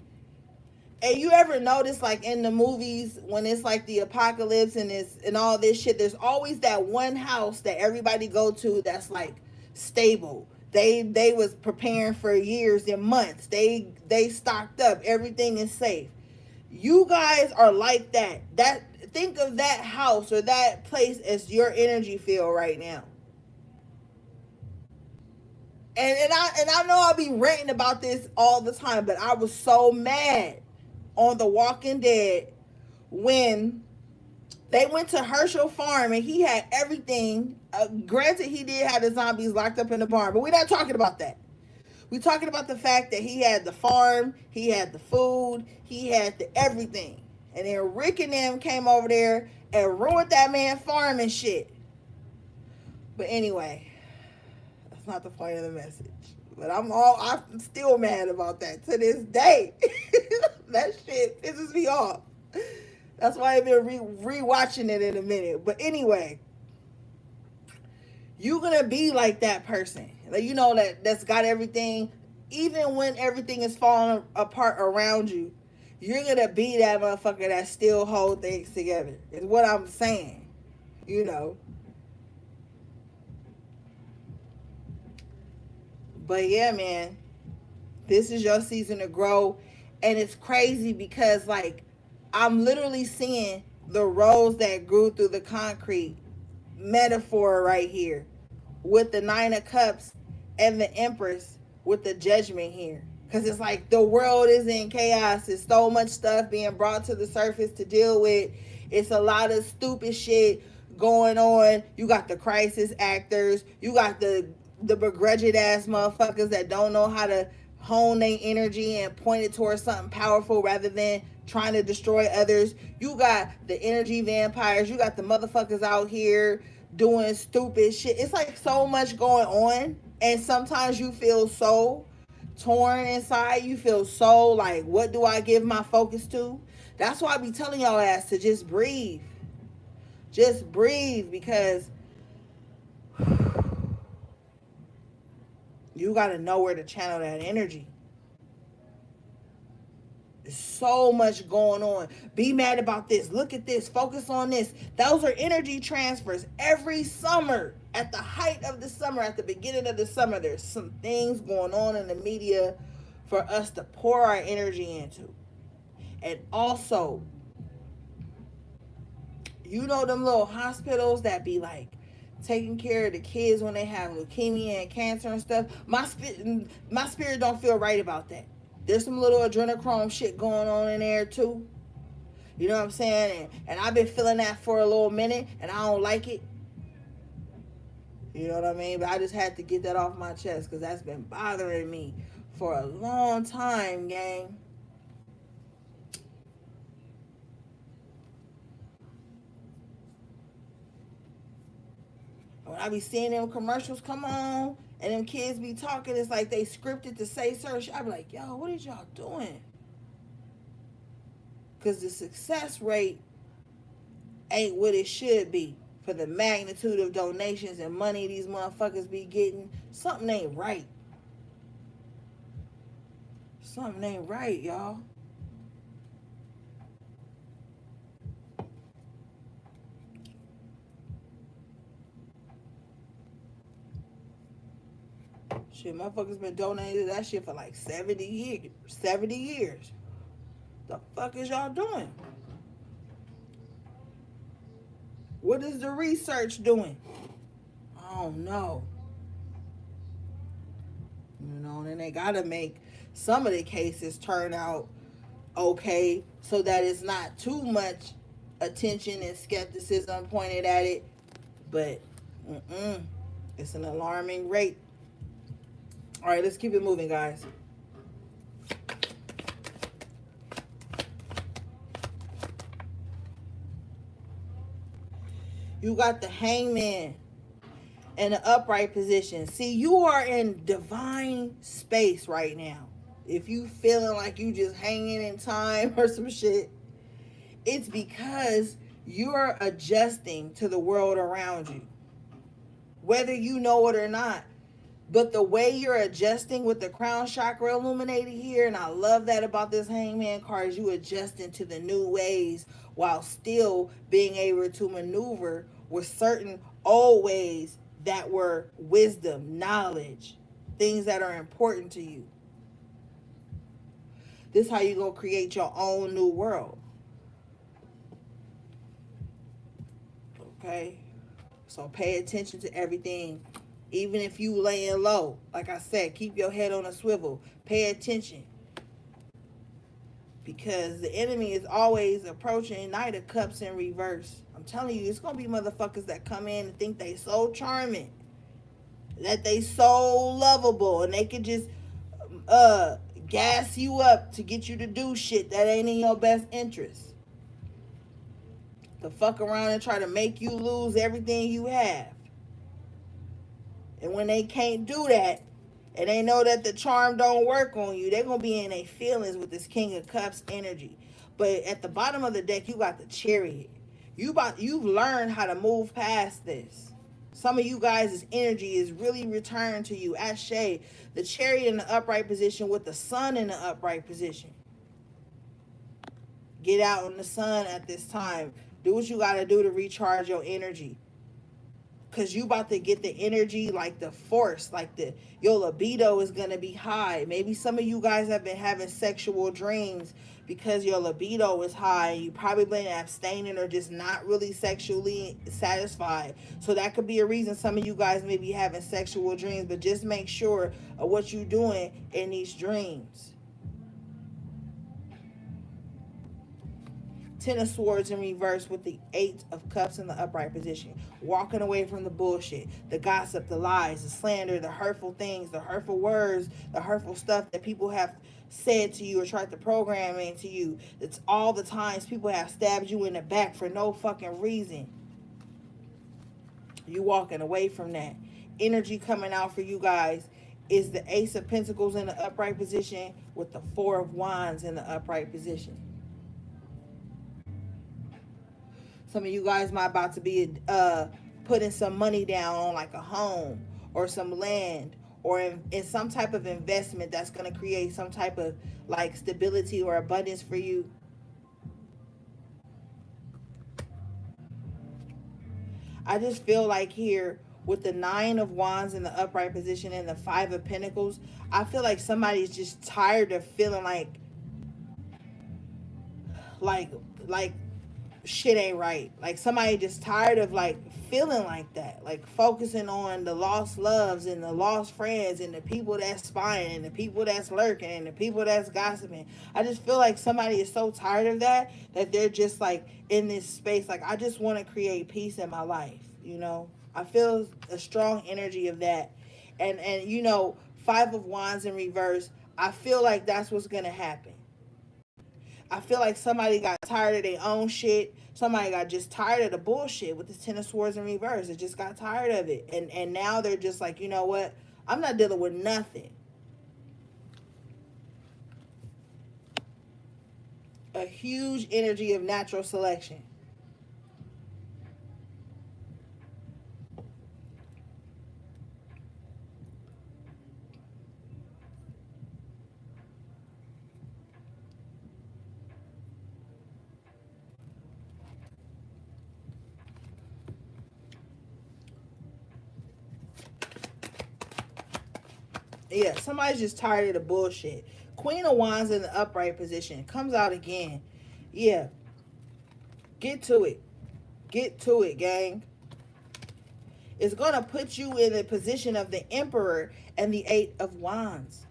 And you ever notice, like in the movies, when it's like the apocalypse and all this shit, there's always that one house that everybody go to that's like stable. They was preparing for years and months. They stocked up. Everything is safe. You guys are like that. Think of that house or that place as your energy field right now. And I know I'll be ranting about this all the time, but I was so mad on The Walking Dead when they went to Herschel Farm and he had everything. Granted, he did have the zombies locked up in the barn, but we're not talking about that. We're talking about the fact that he had the farm, he had the food, he had the everything. And then Rick and them came over there and ruined that man's farm and shit. But anyway, that's not the point of the message. But I'm still mad about that to this day. That shit pisses me off. That's why I've been rewatching it in a minute. But anyway, you're gonna be like that person. Like, you know, that's got everything. even when everything is falling apart around you, you're gonna be that motherfucker that still hold things together. Is what I'm saying. You know. But yeah, man, this is your season to grow. And it's crazy because like I'm literally seeing the rose that grew through the concrete metaphor right here with the Nine of Cups and the Empress with the Judgment here. Because it's like the world is in chaos. There's so much stuff being brought to the surface to deal with. It's a lot of stupid shit going on. You got the crisis actors. You got the begrudged ass motherfuckers that don't know how to hone their energy and point it towards something powerful rather than trying to destroy others. You got the energy vampires. You got the motherfuckers out here doing stupid shit. It's like so much going on. And sometimes you feel so torn inside. You feel so like, what do I give my focus to? That's why I be telling y'all ass to just breathe. Just breathe, because you got to know where to channel that energy. There's so much going on. Be mad about this. Look at this. Focus on this. Those are energy transfers. Every summer, at the height of the summer, at the beginning of the summer, there's some things going on in the media for us to pour our energy into. And also, you know them little hospitals that be like taking care of the kids when they have leukemia and cancer and stuff. My spirit don't feel right about that. There's some little adrenochrome shit going on in there too. You know what I'm saying? And I've been feeling that for a little minute, and I don't like it. You know what I mean? But I just had to get that off my chest because that's been bothering me for a long time, gang. When I be seeing them commercials come on and them kids be talking, it's like they scripted to say certain shit. I be like, yo, what is y'all doing? Because the success rate ain't what it should be for the magnitude of donations and money these motherfuckers be getting. Something ain't right. Something ain't right, y'all. Shit, motherfuckers been donating that shit for like 70 years. 70 years. The fuck is y'all doing? What is the research doing? I don't know. You know, and they gotta make some of the cases turn out okay so that it's not too much attention and skepticism pointed at it. But it's an alarming rate. All right, let's keep it moving, guys. You got the Hangman in an upright position. See, you are in divine space right now. If you feeling like you just hanging in time or some shit, it's because you're adjusting to the world around you. Whether you know it or not. But the way you're adjusting with the crown chakra illuminated here, and I love that about this Hangman card, is you adjusting to the new ways while still being able to maneuver with certain old ways that were wisdom, knowledge, things that are important to you. This is how you gonna create your own new world. Okay? So pay attention to everything. Even if you laying low, like I said, keep your head on a swivel. Pay attention. Because the enemy is always approaching Knight of Cups in reverse. I'm telling you, it's going to be motherfuckers that come in and think they so charming. That they so lovable. And they can just gas you up to get you to do shit that ain't in your best interest. To fuck around and try to make you lose everything you have. And when they can't do that, and they know that the charm don't work on you, they're going to be in their feelings with this King of Cups energy. But at the bottom of the deck, you got the Chariot. You've learned how to move past this. Some of you guys' energy is really returned to you. Ashe, the chariot in the upright position with the sun in the upright position. Get out in the sun at this time. Do what you got to do to recharge your energy. Because you about to get the energy, like the force, like your libido is going to be high. Maybe some of you guys have been having sexual dreams because your libido is high. You probably been abstaining or just not really sexually satisfied. So that could be a reason some of you guys may be having sexual dreams. But just make sure of what you're doing in these dreams. Ten of Swords in reverse with the Eight of Cups in the upright position. Walking away from the bullshit, the gossip, the lies, the slander, the hurtful things, the hurtful words, the hurtful stuff that people have said to you or tried to program into you. It's all the times people have stabbed you in the back for no fucking reason. You walking away from that. Energy coming out for you guys is the Ace of Pentacles in the upright position with the Four of Wands in the upright position. Some of you guys might about to be putting some money down on like a home or some land or in some type of investment that's going to create some type of like stability or abundance for you. I just feel like here with the Nine of Wands in the upright position and the Five of Pentacles, I feel like somebody's just tired of feeling like shit ain't right. Like somebody just tired of like feeling like that, like focusing on the lost loves and the lost friends and the people that's spying and the people that's lurking and the people that's gossiping. I just feel like somebody is so tired of that they're just like in this space like, I just want to create peace in my life. I feel a strong energy of that. And Five of Wands in reverse, I feel like that's what's gonna happen. I feel like somebody got tired of their own shit. Somebody got just tired of the bullshit with the Ten of Swords in reverse. They just got tired of it. And now they're just like, you know what? I'm not dealing with nothing. A huge energy of natural selection. Yeah, somebody's just tired of the bullshit. Queen of Wands in the upright position. Comes out again. Yeah. Get to it. Get to it, gang. It's going to put you in the position of the Emperor and the Eight of Wands.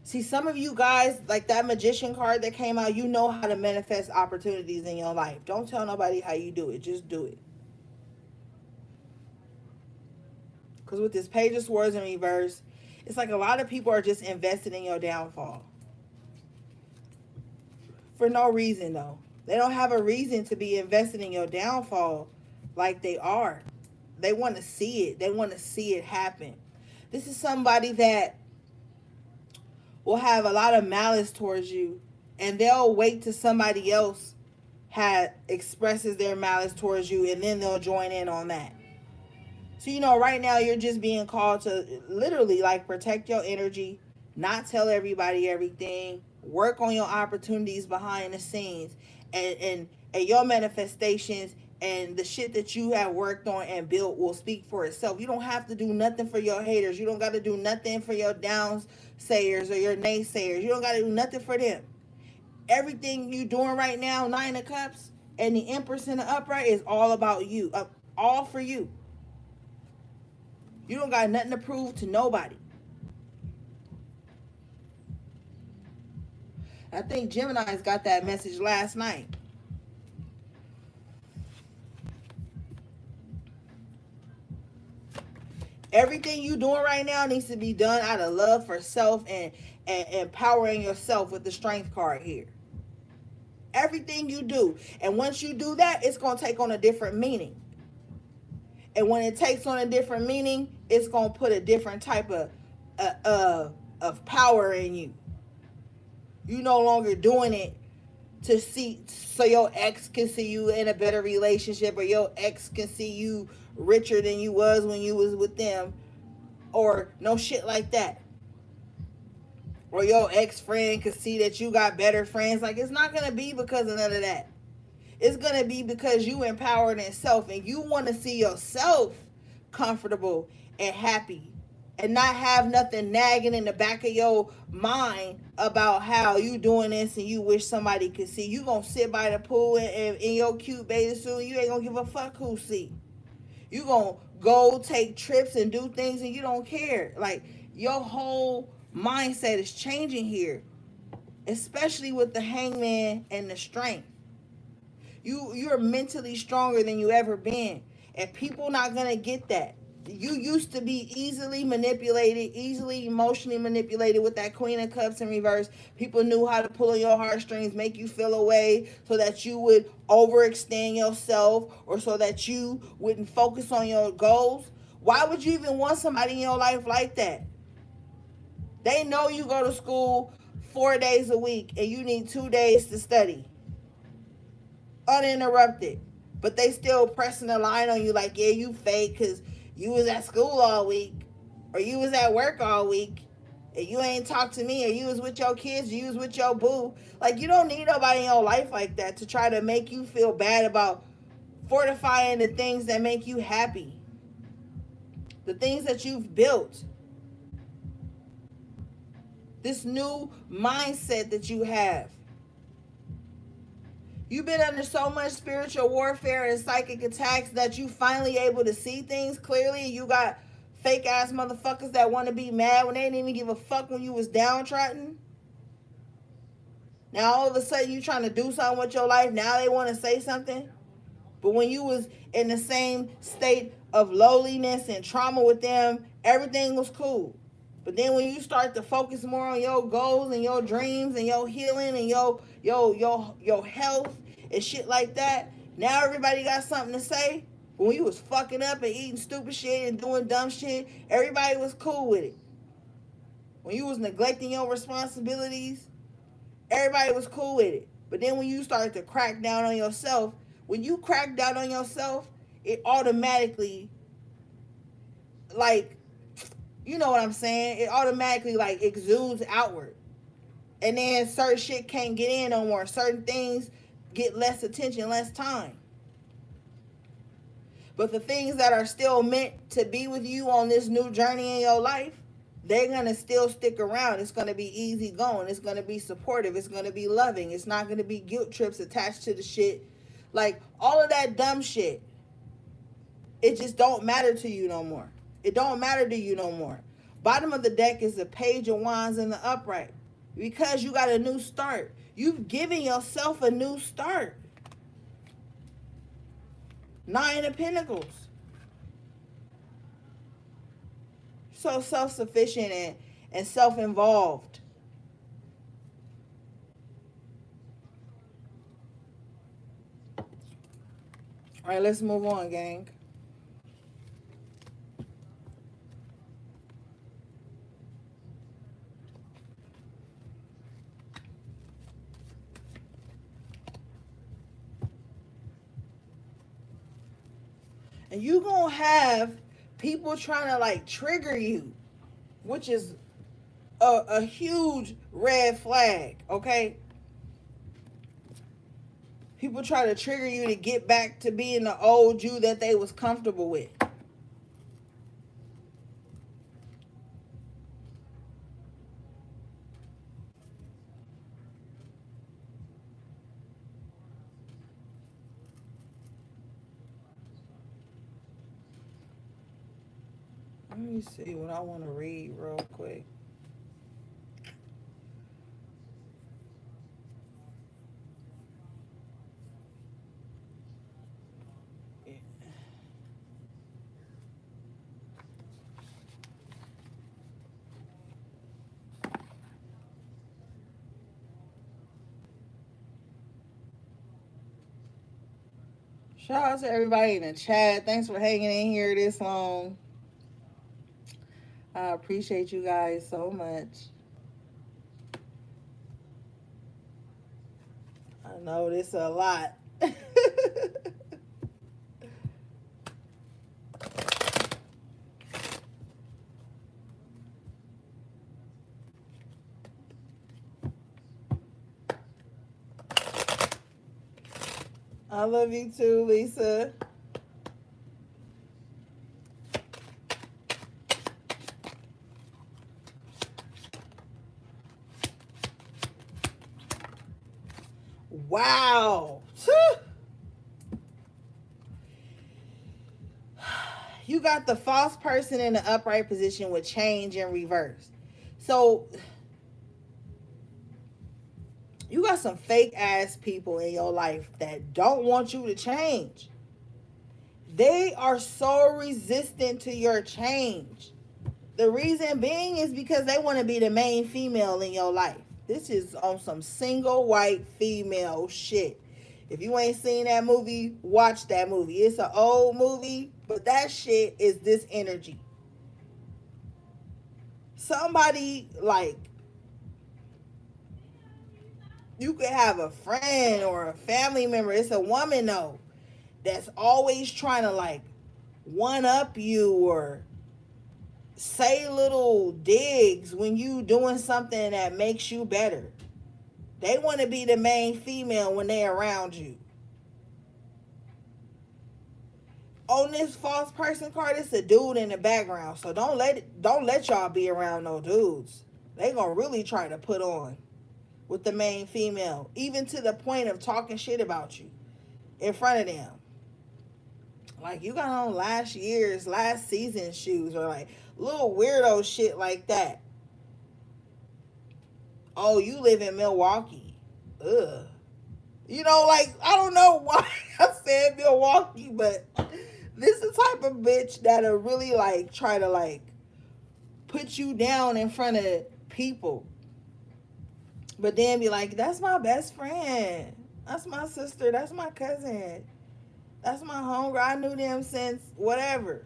See, some of you guys, like that Magician card that came out, you know how to manifest opportunities in your life. Don't tell nobody how you do it. Just do it. Because with this Page of Swords in reverse, it's like a lot of people are just invested in your downfall. For no reason, though. They don't have a reason to be invested in your downfall like they are. They want to see it. They want to see it happen. This is somebody that will have a lot of malice towards you, and they'll wait till somebody else expresses their malice towards you, and then they'll join in on that. So, right now you're just being called to literally like protect your energy, not tell everybody everything, work on your opportunities behind the scenes, and your manifestations and the shit that you have worked on and built will speak for itself. You don't have to do nothing for your haters. You don't got to do nothing for your downsayers or your naysayers. You don't got to do nothing for them. Everything you doing right now, Nine of Cups and the Empress in the upright, is all about you. All for you. You don't got nothing to prove to nobody. I think Gemini's got that message last night. Everything you doing right now needs to be done out of love for self and empowering yourself with the Strength card here. Everything you do. And once you do that, it's going to take on a different meaning. And when it takes on a different meaning, it's going to put a different type of power in you. You no longer doing it to see, so your ex can see you in a better relationship, or your ex can see you richer than you was when you was with them, or no shit like that. Or your ex friend could see that you got better friends. Like, it's not gonna be because of none of that. It's gonna be because you empowered in self, and you want to see yourself comfortable and happy, and not have nothing nagging in the back of your mind about how you doing this and you wish somebody could see. You gonna sit by the pool in your cute bathing suit. You ain't gonna give a fuck who see. You gonna go take trips and do things and you don't care. Like, your whole mindset is changing here, especially with the hangman and the strength. You're mentally stronger than you ever been, and people not gonna get that. You used to be easily manipulated, easily emotionally manipulated with that Queen of Cups in reverse. People knew how to pull on your heartstrings, make you feel away so that you would overextend yourself, or so that you wouldn't focus on your goals. Why would you even want somebody in your life like that? They know you go to school 4 days a week and you need 2 days to study uninterrupted, but they still pressing the line on you like, yeah, you fake because you was at school all week, or you was at work all week, and you ain't talked to me, or you was with your kids, you was with your boo. Like, you don't need nobody in your life like that to try to make you feel bad about fortifying the things that make you happy, the things that you've built, this new mindset that you have. You've been under so much spiritual warfare and psychic attacks that you finally able to see things clearly. You got fake ass motherfuckers that want to be mad when they didn't even give a fuck when you was downtrodden. Now all of a sudden you trying to do something with your life. Now they want to say something. But when you was in the same state of lowliness and trauma with them, everything was cool. But then when you start to focus more on your goals and your dreams and your healing and your health and shit like that, now everybody got something to say. But when you was fucking up and eating stupid shit and doing dumb shit, everybody was cool with it. When you was neglecting your responsibilities, everybody was cool with it. But then when you started to crack down on yourself, when you crack down on yourself, it automatically, like, you know what I'm saying? It automatically, like, exudes outward. And then certain shit can't get in no more. Certain things get less attention, less time. But the things that are still meant to be with you on this new journey in your life, they're going to still stick around. It's going to be easy going. It's going to be supportive. It's going to be loving. It's not going to be guilt trips attached to the shit. Like, all of that dumb shit, it just don't matter to you no more. It don't matter to you no more. Bottom of the deck is the Page of Wands and the upright. Because you got a new start. You've given yourself a new start. Nine of Pentacles. So self-sufficient and self-involved. All right, let's move on, gang. And you gonna have people trying to, like, trigger you, which is a huge red flag, okay? People try to trigger you to get back to being the old you that they was comfortable with. Let me see what I want to read real quick. Shout out to everybody in the chat. Thanks for hanging in here this long. I appreciate you guys so much. I know this a lot. I love you too, Lisa. Wow. You got the false person in the upright position with change in reverse. So you got some fake ass people in your life that don't want you to change. They are so resistant to your change. The reason being is because they want to be the main female in your life. This is on some single white female shit. If you ain't seen that movie, watch that movie. It's an old movie, but that shit is this energy. Somebody like, you could have a friend or a family member. It's a woman though that's always trying to like one up you or say little digs when you doing something that makes you better. They want to be the main female when they around you. On this false person card, it's a dude in the background. So don't let y'all be around no dudes. They gonna really try to put on with the main female, even to the point of talking shit about you in front of them. Like you got on last season's shoes, or like little weirdo shit like that. Oh, you live in Milwaukee. Ugh. Like I don't know why I said Milwaukee, but this is the type of bitch that'll really like try to like put you down in front of people. But then be like, that's my best friend. That's my sister. That's my cousin. That's my homegirl. I knew them since whatever.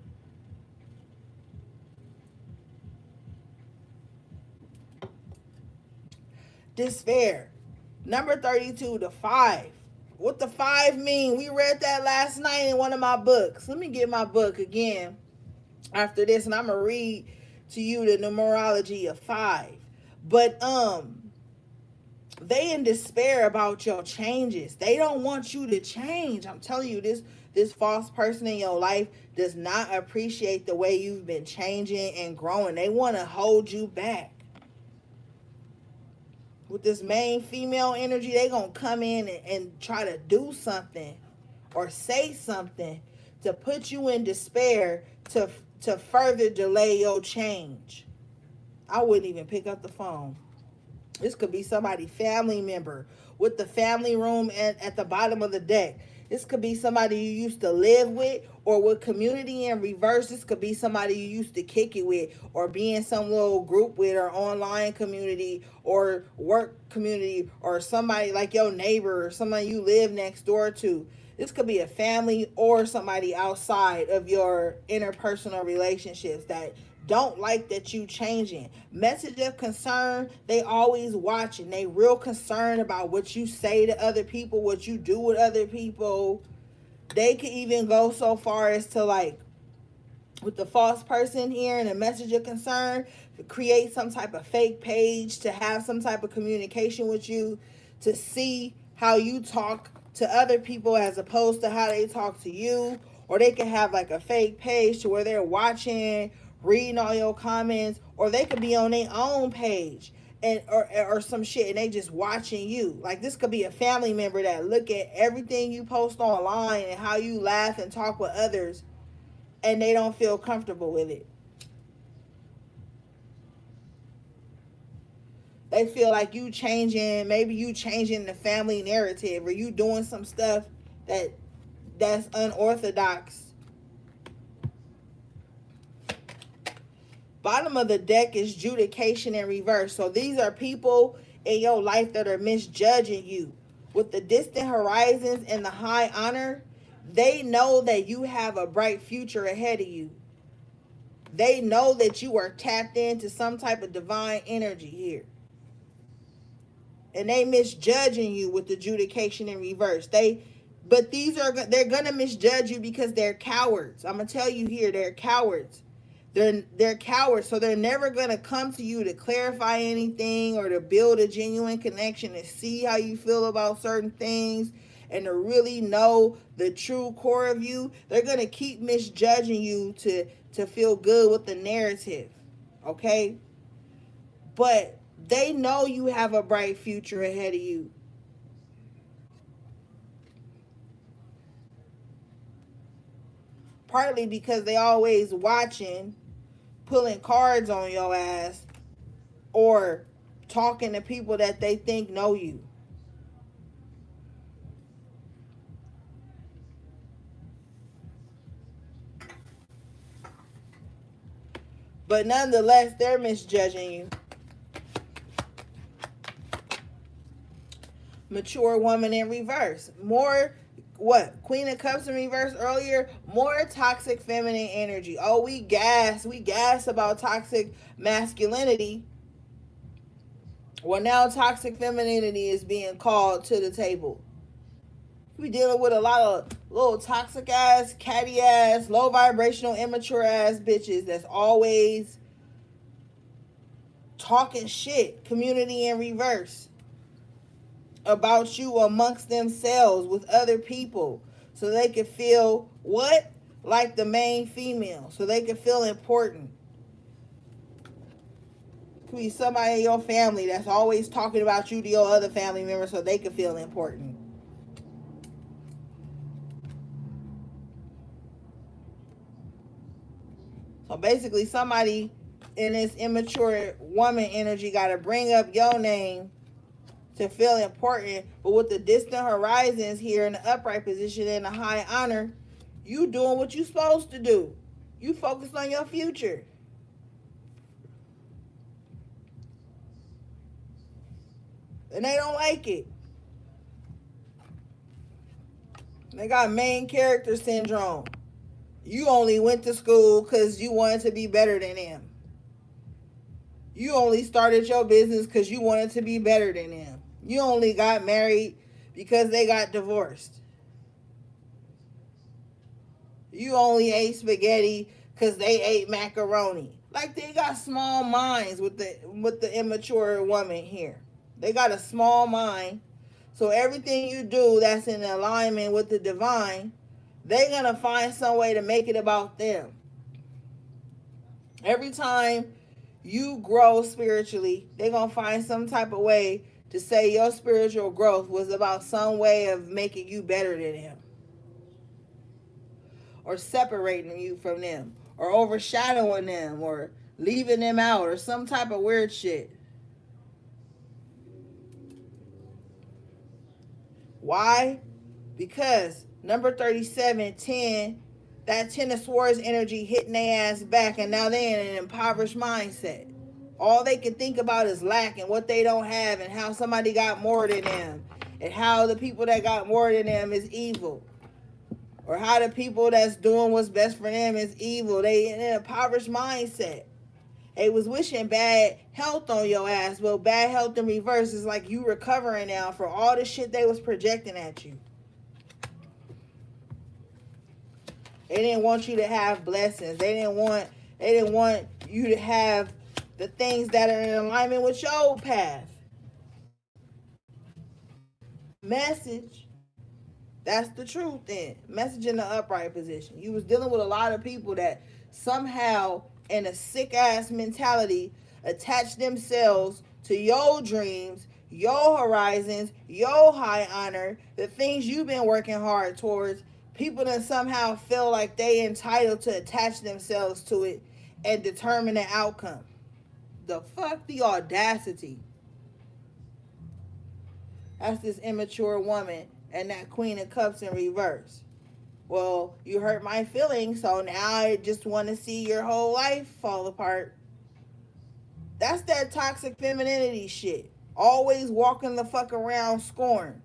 Despair. Number 32, the 5. What the 5 mean? We read that last night in one of my books. Let me get my book again after this, and I'm going to read to you the numerology of 5. But they in despair about your changes. They don't want you to change. I'm telling you, this false person in your life does not appreciate the way you've been changing and growing. They want to hold you back. With this main female energy, they gonna come in and try to do something or say something to put you in despair to further delay your change. I wouldn't even pick up the phone. This could be somebody family member with the family room at the bottom of the deck. This could be somebody you used to live with, or with community in reverse. This could be somebody you used to kick it with, or be in some little group with, or online community, or work community, or somebody like your neighbor, or somebody you live next door to. This could be a family or somebody outside of your interpersonal relationships that don't like that you changing. Message of concern, they always watching. They real concerned about what you say to other people, what you do with other people. They could even go so far as to like, with the false person here and a message of concern, to create some type of fake page to have some type of communication with you, to see how you talk to other people as opposed to how they talk to you. Or they can have like a fake page to where they're watching, reading all your comments, or they could be on their own page and or some shit and they just watching you. Like this could be a family member that look at everything you post online and how you laugh and talk with others, and they don't feel comfortable with it. They feel like maybe you changing the family narrative, or you doing some stuff that's unorthodox. Bottom of the deck is judication in reverse. So these are people in your life that are misjudging you. With the distant horizons and the high honor, they know that you have a bright future ahead of you. They know that you are tapped into some type of divine energy here. and they misjudging you with adjudication in reverse. But they're gonna misjudge you because they're cowards. I'm gonna tell you here, they're cowards. They're cowards, so they're never gonna come to you to clarify anything or to build a genuine connection and see how you feel about certain things and to really know the true core of you. They're gonna keep misjudging you to feel good with the narrative, okay? But they know you have a bright future ahead of you. Partly because they always watching, pulling cards on your ass, or talking to people that they think know you. But nonetheless, they're misjudging you. Mature woman in reverse. More what? Queen of Cups in reverse earlier. More toxic feminine energy. Oh, we gas about toxic masculinity. Well, now toxic femininity is being called to the table. We dealing with a lot of little toxic ass, catty ass, low vibrational, immature ass bitches that's always talking shit. Community in reverse about you amongst themselves with other people so they can feel what? Like the main female. So they can feel important. Could be somebody in your family that's always talking about you to your other family members so they can feel important. So basically, somebody in this immature woman energy got to bring up your name to feel important. But with the distant horizons here in the upright position in the high honor, you doing what you supposed to do. You focus on your future. And they don't like it. They got main character syndrome. You only went to school because you wanted to be better than them. You only started your business because you wanted to be better than them. You only got married because they got divorced. You only ate spaghetti because they ate macaroni. Like they got small minds with the immature woman here. They got a small mind. So everything you do that's in alignment with the divine, they're going to find some way to make it about them. Every time you grow spiritually, they're going to find some type of way to say your spiritual growth was about some way of making you better than them, or separating you from them, or overshadowing them, or leaving them out, or some type of weird shit. Why? Because number 37, 10, that 10 of Swords energy hitting their ass back, and now they're in an impoverished mindset. All they can think about is lack and what they don't have, and how somebody got more than them, and how the people that got more than them is evil, or how the people that's doing what's best for them is evil. They in an impoverished mindset. They was wishing bad health on your ass, but bad health in reverse is like you recovering now for all the shit they was projecting at you. They didn't want you to have blessings. They didn't want you to have the things that are in alignment with your path. Message. That's the truth then. Message in the upright position. You was dealing with a lot of people that somehow in a sick ass mentality attach themselves to your dreams, your horizons, your high honor, the things you've been working hard towards. People that somehow feel like they entitled to attach themselves to it and determine the outcome. The fuck, the audacity. That's this immature woman and that Queen of Cups in reverse. Well, you hurt my feelings, so now I just want to see your whole life fall apart. That's that toxic femininity shit. Always walking the fuck around scorned.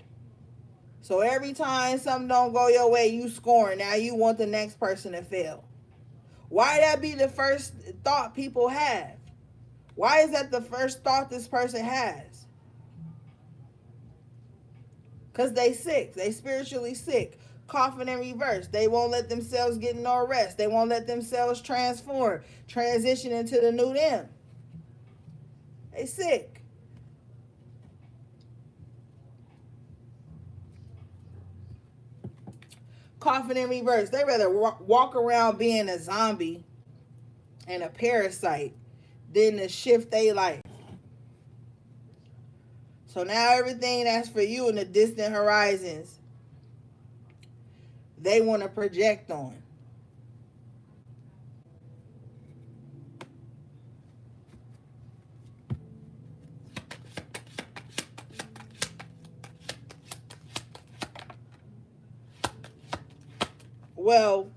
So every time something don't go your way, you scorn. Now you want the next person to fail. Why that be the first thought people have? Why is that the first thought this person has? Because they sick. They spiritually sick. Coughing in reverse. They won't let themselves get no rest. They won't let themselves transform, transition into the new them. They sick. Coughing in reverse. They rather walk around being a zombie and a parasite than to shift their life. So now everything that's for you in the distant horizons, they want to project on. Well,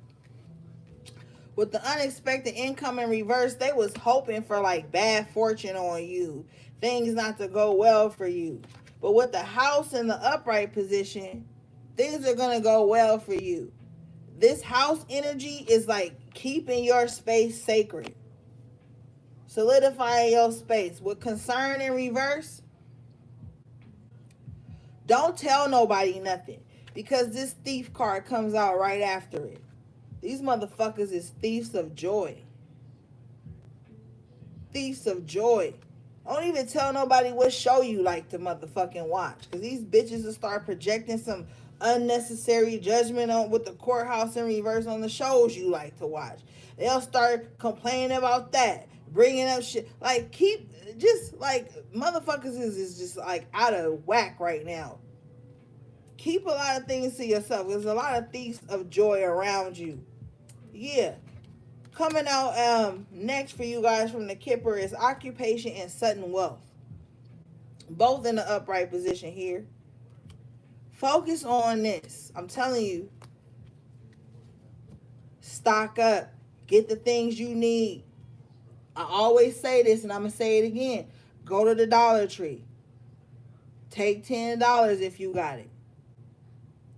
with the unexpected income in reverse, they was hoping for like bad fortune on you, things not to go well for you. But with the house in the upright position, things are going to go well for you. This house energy is like keeping your space sacred, solidifying your space. With concern in reverse, don't tell nobody nothing, because this thief card comes out right after it. These motherfuckers is thieves of joy. Thieves of joy. Don't even tell nobody what show you like to motherfucking watch, because these bitches will start projecting some unnecessary judgment on with the courthouse in reverse on the shows you like to watch. They'll start complaining about that, bringing up shit. Like, keep, just like, motherfuckers is just like out of whack right now. Keep a lot of things to yourself. There's a lot of thieves of joy around you. Yeah. Coming out next for you guys from the Kipper is occupation and sudden wealth. Both in the upright position here. Focus on this. I'm telling you. Stock up. Get the things you need. I always say this, and I'm going to say it again. Go to the Dollar Tree. Take $10 if you got it.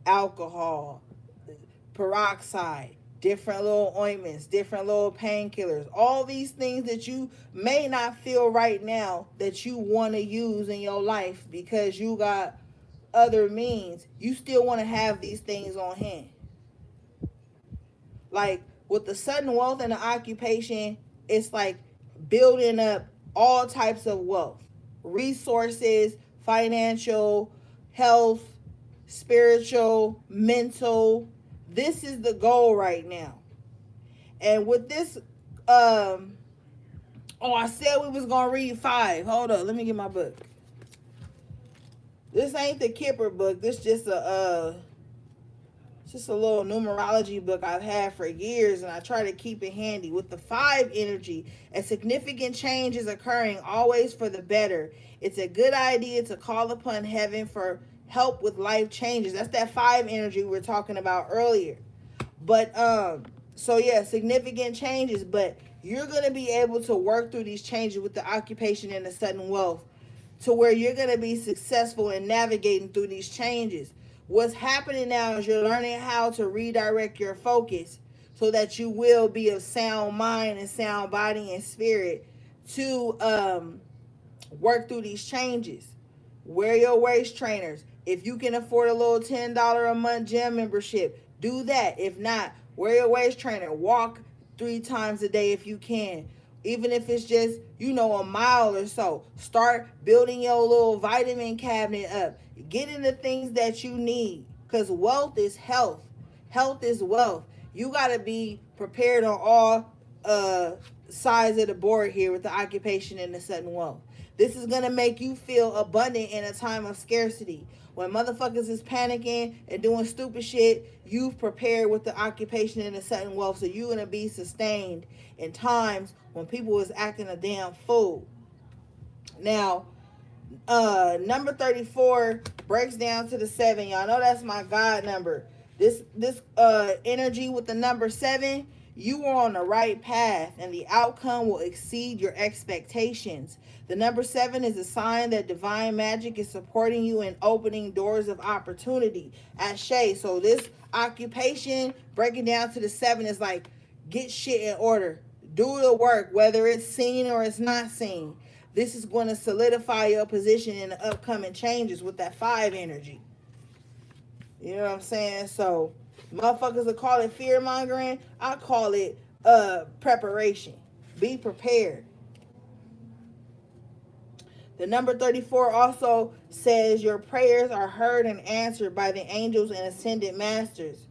Alcohol. Peroxide. Different little ointments, different little painkillers, all these things that you may not feel right now that you want to use in your life because you got other means. You still want to have these things on hand. Like with the sudden wealth and the occupation, it's like building up all types of wealth, resources, financial, health, spiritual, mental. This is the goal right now. And with this, I said we was going to read 5. Hold up, let me get my book. This ain't the Kipper book. This just a little numerology book I've had for years, and I try to keep it handy. With the 5 energy, a significant change is occurring, always for the better. It's a good idea to call upon heaven for help with life changes. That's that 5 energy we were talking about earlier. But so yeah, significant changes, but you're going to be able to work through these changes with the occupation and the sudden wealth to where you're going to be successful in navigating through these changes. What's happening now is you're learning how to redirect your focus so that you will be of sound mind and sound body and spirit to work through these changes. Wear your waist trainers. If you can afford a little $10 a month gym membership, do that. If not, wear your waist trainer. Walk 3 times a day if you can. Even if it's just, a mile or so. Start building your little vitamin cabinet up. Get into things that you need. Because wealth is health. Health is wealth. You got to be prepared on all sides of the board here with the occupation and the sudden wealth. This is going to make you feel abundant in a time of scarcity. When motherfuckers is panicking and doing stupid shit, you've prepared with the occupation and the sudden wealth. So you're going to be sustained in times when people is acting a damn fool. Now, number 34 breaks down to the 7. Y'all know that's my God number. This energy with the number 7, you are on the right path and the outcome will exceed your expectations. The number 7 is a sign that divine magic is supporting you in opening doors of opportunity. Ashe. So this occupation breaking down to the 7 is like, get shit in order. Do the work, whether it's seen or it's not seen. This is going to solidify your position in the upcoming changes with that 5 energy. You know what I'm saying? So motherfuckers will call it fear mongering. I call it preparation. Be prepared. The number 34 also says your prayers are heard and answered by the angels and ascended masters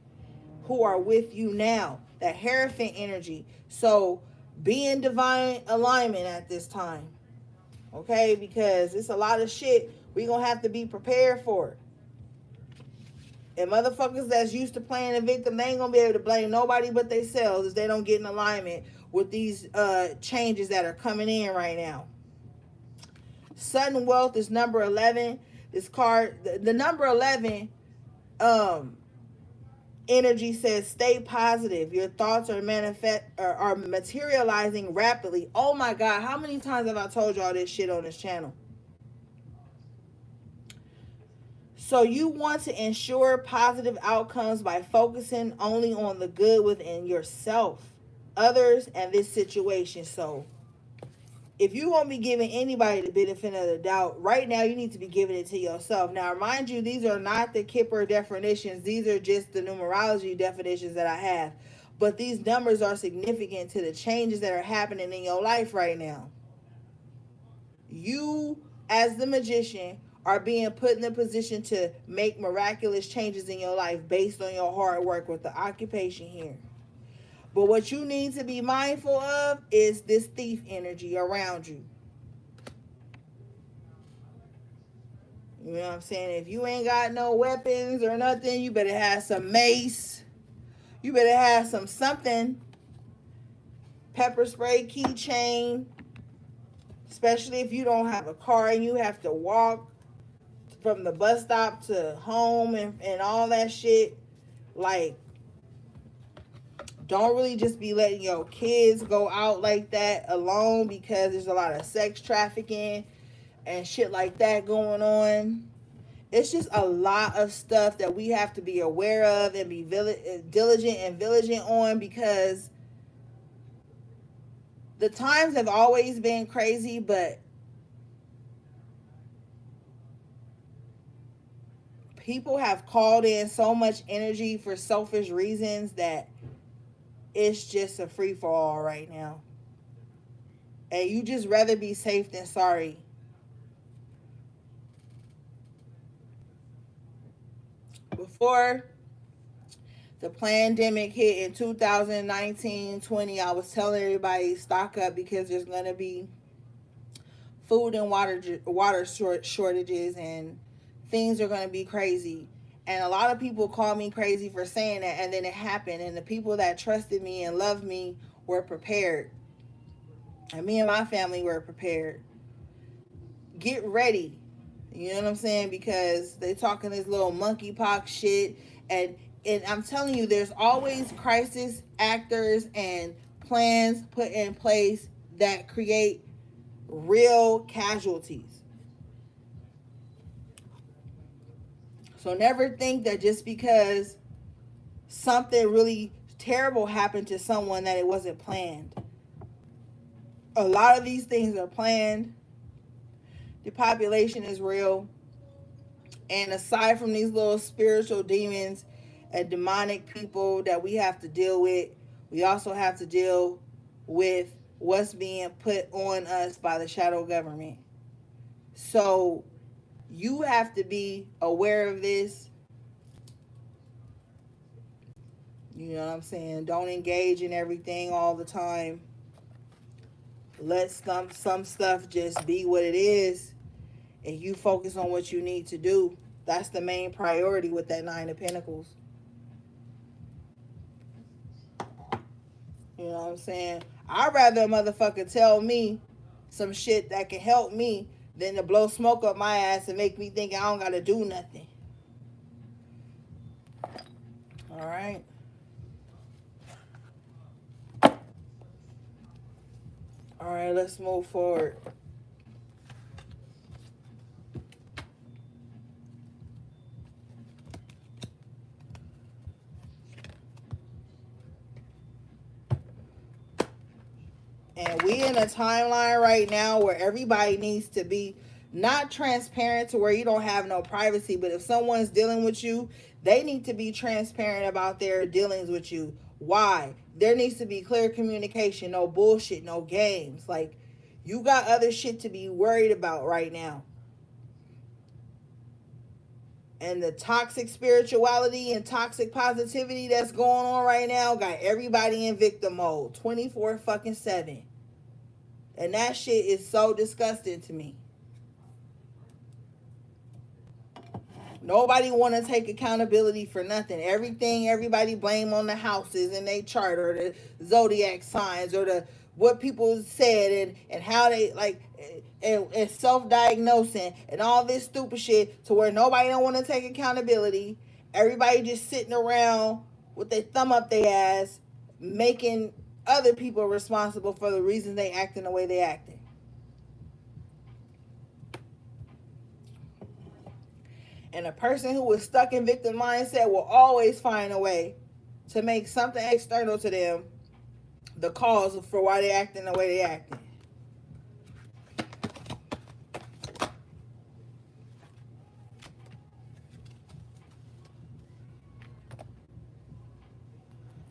who are with you now. That Hierophant energy. So be in divine alignment at this time. Okay? Because it's a lot of shit we gonna have to be prepared for. And motherfuckers that's used to playing the victim, they ain't gonna be able to blame nobody but themselves if they don't get in alignment with these changes that are coming in right now. Sudden wealth is number 11. This card, the number 11 energy says stay positive. Your thoughts are are materializing rapidly. Oh my God, how many times have I told y'all this shit on this channel? So you want to ensure positive outcomes by focusing only on the good within yourself, others, and this situation. So if you won't be giving anybody the benefit of the doubt, right now you need to be giving it to yourself. Now, mind you, these are not the Kipper definitions. These are just the numerology definitions that I have. But these numbers are significant to the changes that are happening in your life right now. You, as the magician, are being put in the position to make miraculous changes in your life based on your hard work with the occupation here. But what you need to be mindful of is this thief energy around you. You know what I'm saying? If you ain't got no weapons or nothing, you better have some mace. You better have some something. Pepper spray, keychain. Especially if you don't have a car and you have to walk from the bus stop to home and all that shit. Like, don't really just be letting your kids go out like that alone, because there's a lot of sex trafficking and shit like that going on. It's just a lot of stuff that we have to be aware of and be diligent and vigilant on, because the times have always been crazy, but people have called in so much energy for selfish reasons that it's just a free-for-all right now. And you just rather be safe than sorry. Before the pandemic hit in 2019-20, I was telling everybody stock up, because there's going to be food and water shortages, and things are going to be crazy. And a lot of people call me crazy for saying that, and then it happened, and the people that trusted me and loved me were prepared, and me and my family were prepared. Get ready. You know what I'm saying? Because they talking this little monkeypox shit, and I'm telling you, there's always crisis actors and plans put in place that create real casualties. So never think that just because something really terrible happened to someone that it wasn't planned. A lot of these things are planned. The population is real. And aside from these little spiritual demons and demonic people that we have to deal with, we also have to deal with what's being put on us by the shadow government. So you have to be aware of this. You know what I'm saying? Don't engage in everything all the time. Let some stuff just be what it is, and you focus on what you need to do. That's the main priority with that Nine of Pentacles. You know what I'm saying? I'd rather a motherfucker tell me some shit that can help me than to blow smoke up my ass and make me think I don't gotta do nothing. All right. All right, let's move forward. And we in a timeline right now where everybody needs to be Not transparent to where you don't have no privacy, but if someone's dealing with you, they need to be transparent about their dealings with you. Why? There needs to be clear communication, no bullshit, no games. Like, you got other shit to be worried about right now. And the toxic spirituality and toxic positivity that's going on right now got everybody in victim mode 24 fucking 7. And that shit is so disgusting to me. Nobody want to take accountability for nothing. Everything everybody blame on the houses and they chart or the zodiac signs or the what people said and how they like and self-diagnosing and all this stupid shit to where nobody don't want to take accountability. Everybody just sitting around with their thumb up their ass, making other people responsible for the reasons they acting the way they acting. And a person who is stuck in victim mindset will always find a way to make something external to them the cause for why they acting the way they acting.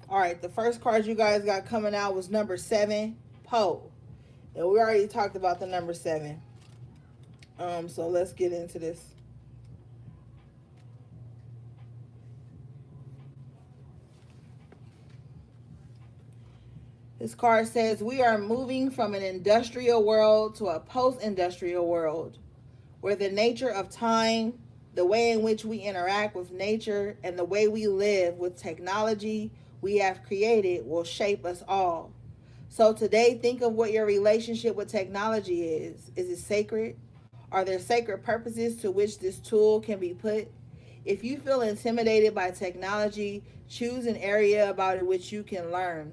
All right, the first card you guys got coming out was number 7, Poe. And we already talked about the number 7. So let's get into this. This card says, we are moving from an industrial world to a post-industrial world, where the nature of time, the way in which we interact with nature, and the way we live with technology we have created will shape us all. So today, think of what your relationship with technology is. Is it sacred? Are there sacred purposes to which this tool can be put? If you feel intimidated by technology, choose an area about it which you can learn.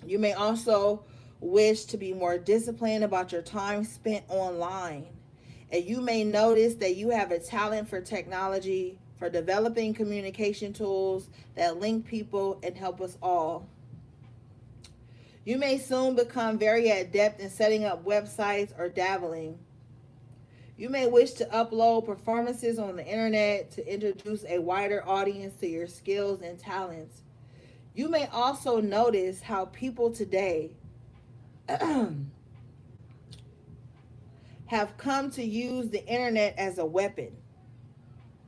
You may also wish to be more disciplined about your time spent online. And you may notice that you have a talent for technology, for developing communication tools that link people and help us all. You may soon become very adept in setting up websites or dabbling. You may wish to upload performances on the internet to introduce a wider audience to your skills and talents. You may also notice how people today have come to use the internet as a weapon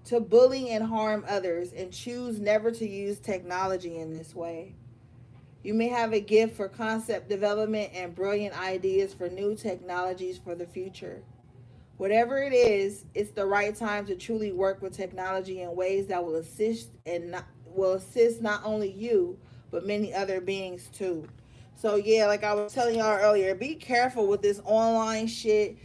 to bully and harm others and choose never to use technology in this way. You may have a gift for concept development and brilliant ideas for new technologies for the future. Whatever it is, it's the right time to truly work with technology in ways that will assist not only you, but many other beings too. So yeah, like I was telling y'all earlier, be careful with this online shit.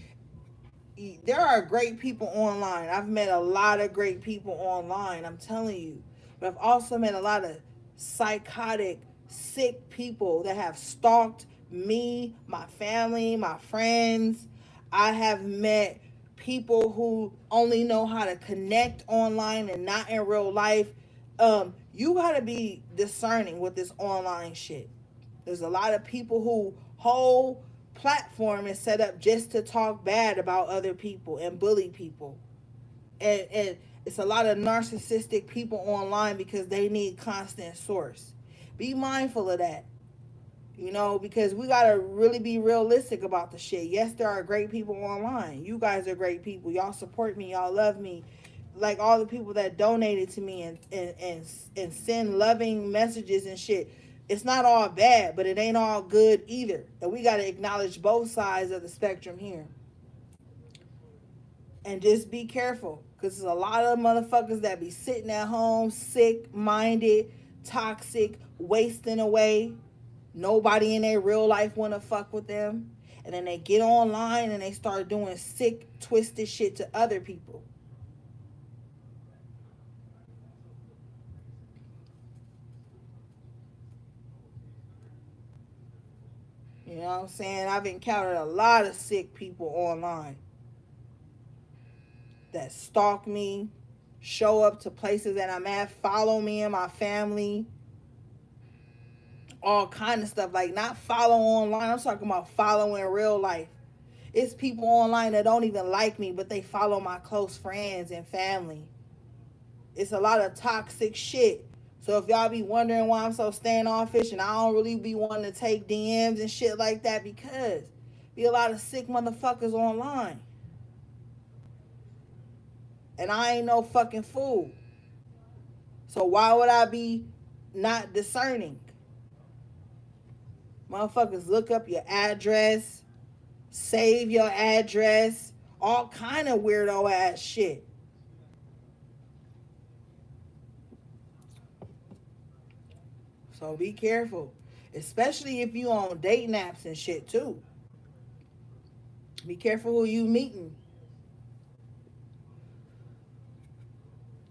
There are great people online. I've met a lot of great people online, I'm telling you. But I've also met a lot of psychotic, sick people that have stalked me, my family, my friends. I have met people who only know how to connect online and not in real life. You gotta be discerning with this online shit. There's a lot of people who whole platform is set up just to talk bad about other people and bully people. And it's a lot of narcissistic people online because they need constant source. Be mindful of that. Because we gotta really be realistic about the shit. Yes, there are great people online. You guys are great people. Y'all support me. Y'all love me. Like all the people that donated to me and send loving messages and shit. It's not all bad, but it ain't all good either. And we gotta acknowledge both sides of the spectrum here. And just be careful, because there's a lot of motherfuckers that be sitting at home, sick minded, toxic, wasting away. Nobody in their real life want to fuck with them. And then they get online and they start doing sick, twisted shit to other people. You know what I'm saying? I've encountered a lot of sick people online that stalk me, show up to places that I'm at, follow me and my family, all kind of stuff. Like, not follow online, I'm talking about follow in real life. It's people online that don't even like me, but they follow my close friends and family. It's a lot of toxic shit. So if y'all be wondering why I'm so standoffish and I don't really be wanting to take DMs and shit like that, because be a lot of sick motherfuckers online. And I ain't no fucking fool. So why would I be not discerning? Motherfuckers look up your address, save your address, all kind of weirdo ass shit. So be careful. Especially if you on dating apps and shit too. Be careful who you meeting.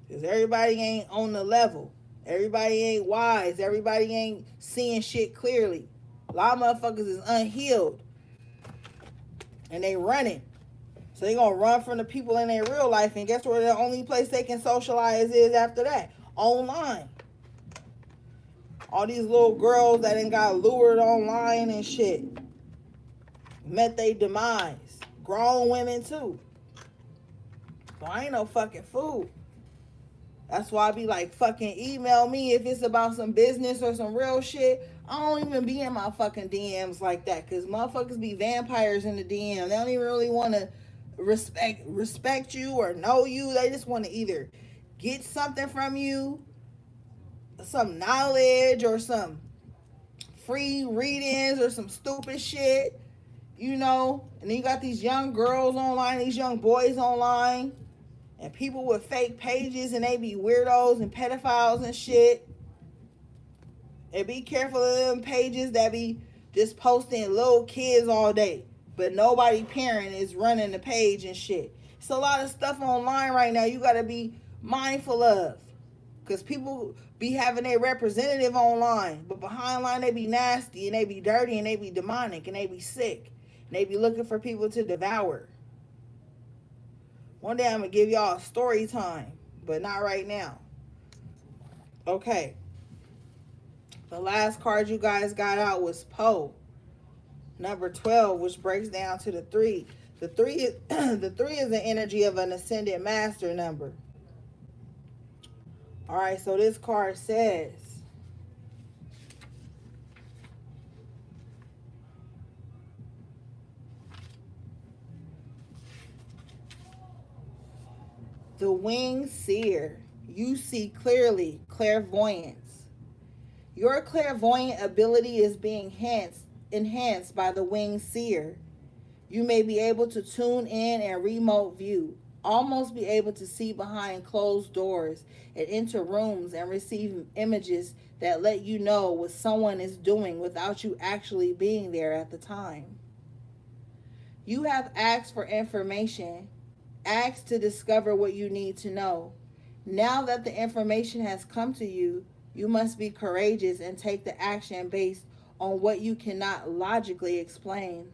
Because everybody ain't on the level. Everybody ain't wise. Everybody ain't seeing shit clearly. A lot of motherfuckers is unhealed. And they running. So they gonna run from the people in their real life. And guess where the only place they can socialize is after that? Online. All these little girls that ain't got lured online and shit. Met their demise. Grown women too. So I ain't no fucking fool. That's why I be like, fucking email me if it's about some business or some real shit. I don't even be in my fucking DMs like that. Because motherfuckers be vampires in the DM. They don't even really want to respect you or know you. They just want to either get something from you, some knowledge or some free readings or some stupid shit, you know. And then you got these young girls online, these young boys online, and people with fake pages, and they be weirdos and pedophiles and shit. And be careful of them pages that be just posting little kids all day, but nobody parent is running the page and shit. It's a lot of stuff online right now you gotta be mindful of. Because people be having their representative online, but behind line they be nasty and they be dirty and they be demonic and they be sick. And they be looking for people to devour. One day I'm going to give y'all a story time, but not right now. Okay. The last card you guys got out was Poe. Number 12, which breaks down to the 3. The 3 is the 3 is the energy of an ascended master number. All right, so this card says, the winged seer. You see clearly, clairvoyance. Your clairvoyant ability is being enhanced by the winged seer. You may be able to tune in and remote view, almost be able to see behind closed doors and enter rooms and receive images that let you know what someone is doing without you actually being there at the time. You have asked for information, asked to discover what you need to know. Now that the information has come to you, you must be courageous and take the action based on what you cannot logically explain.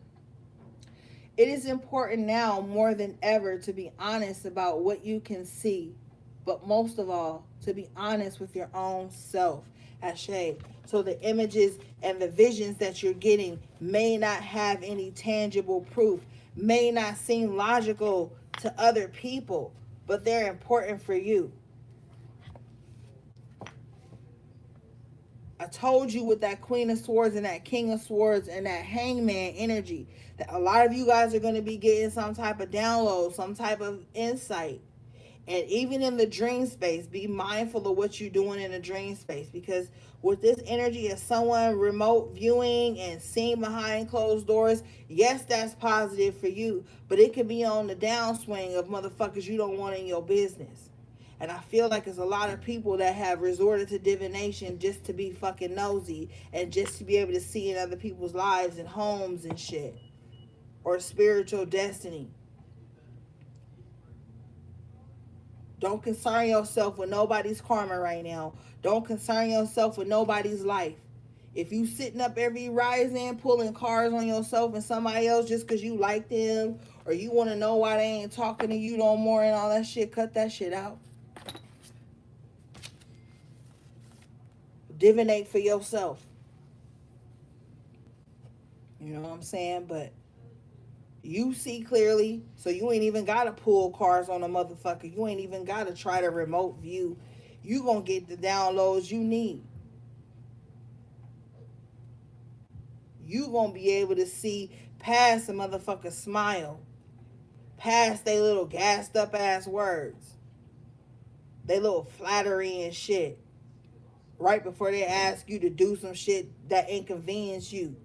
It is important now more than ever to be honest about what you can see, but most of all, to be honest with your own self. Ashe. So the images and the visions that you're getting may not have any tangible proof, may not seem logical to other people, but they're important for you. I told you with that Queen of Swords and that King of Swords and that Hangman energy that a lot of you guys are going to be getting some type of download, some type of insight. And even in the dream space, be mindful of what you're doing in the dream space. Because with this energy of someone remote viewing and seeing behind closed doors, yes, that's positive for you. But it could be on the downswing of motherfuckers you don't want in your business. And I feel like there's a lot of people that have resorted to divination just to be fucking nosy and just to be able to see in other people's lives and homes and shit. Or spiritual destiny. Don't concern yourself with nobody's karma right now. Don't concern yourself with nobody's life. If you sitting up every rising, pulling cards on yourself and somebody else just because you like them, or you want to know why they ain't talking to you no more and all that shit, cut that shit out. Divinate for yourself. You know what I'm saying? But You see clearly, so you ain't even gotta pull cards on a motherfucker. You ain't even gotta try to remote view. You gonna get the downloads you need. You gonna be able to see past the motherfucker smile, past they little gassed up ass words, they little flattery and shit. Right before they ask you to do some shit that inconvenience you,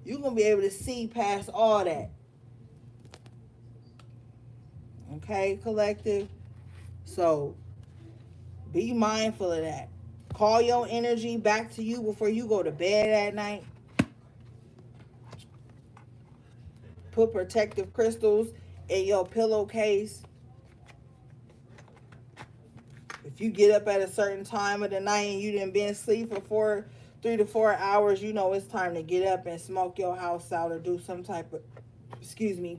you gonna be able to see past all that. Okay, collective. So be mindful of that. Call your energy back to you before you go to bed at night. Put protective crystals in your pillowcase. If you get up at a certain time of the night and you didn't been asleep for 3 to 4 hours, you know it's time to get up and smoke your house out or do some type of,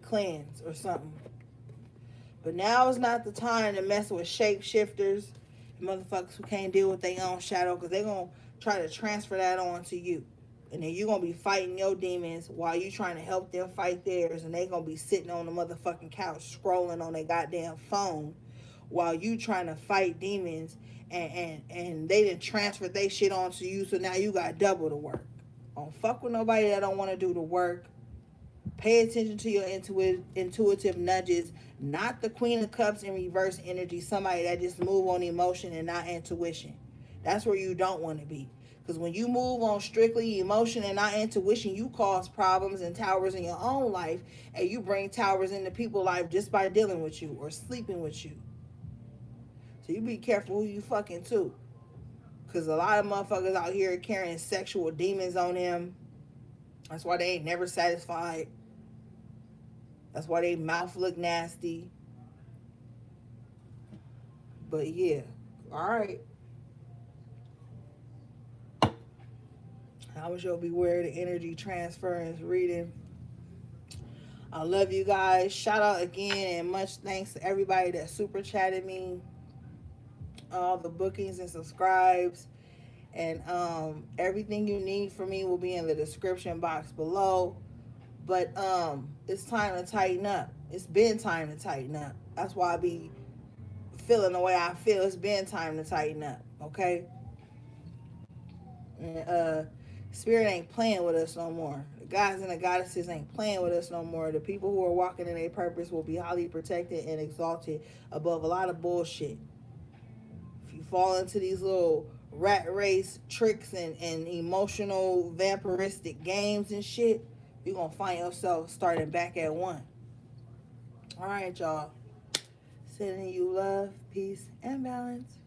cleanse or something. But now is not the time to mess with shapeshifters, motherfuckers who can't deal with their own shadow, because they're going to try to transfer that on to you. And then you're going to be fighting your demons while you trying to help them fight theirs. And they going to be sitting on the motherfucking couch scrolling on their goddamn phone while you trying to fight demons. And they didn't transfer their shit on to you. So now you got double the work. Don't fuck with nobody that don't want to do the work. Pay attention to your intuitive nudges, not the Queen of Cups in reverse energy, somebody that just move on emotion and not intuition. That's where you don't want to be. Because when you move on strictly emotion and not intuition, you cause problems and towers in your own life, and you bring towers into people's life just by dealing with you or sleeping with you. So you be careful who you fucking too. Because a lot of motherfuckers out here carrying sexual demons on them. That's why they ain't never satisfied. That's why they mouth look nasty. But yeah, all right. How was your Beware the Energy Transference reading? I love you guys. Shout out again and much thanks to everybody that super chatted me. All the bookings and subscribes. And everything you need from me will be in the description box below. But it's time to tighten up. It's been time to tighten up. That's why I be feeling the way I feel. It's been time to tighten up. Okay? And Spirit ain't playing with us no more. The gods and the goddesses ain't playing with us no more. The people who are walking in their purpose will be highly protected and exalted above a lot of bullshit. If you fall into these little rat race tricks and emotional vampiristic games and shit, you're going to find yourself starting back at one. All right, y'all. Sending you love, peace, and balance.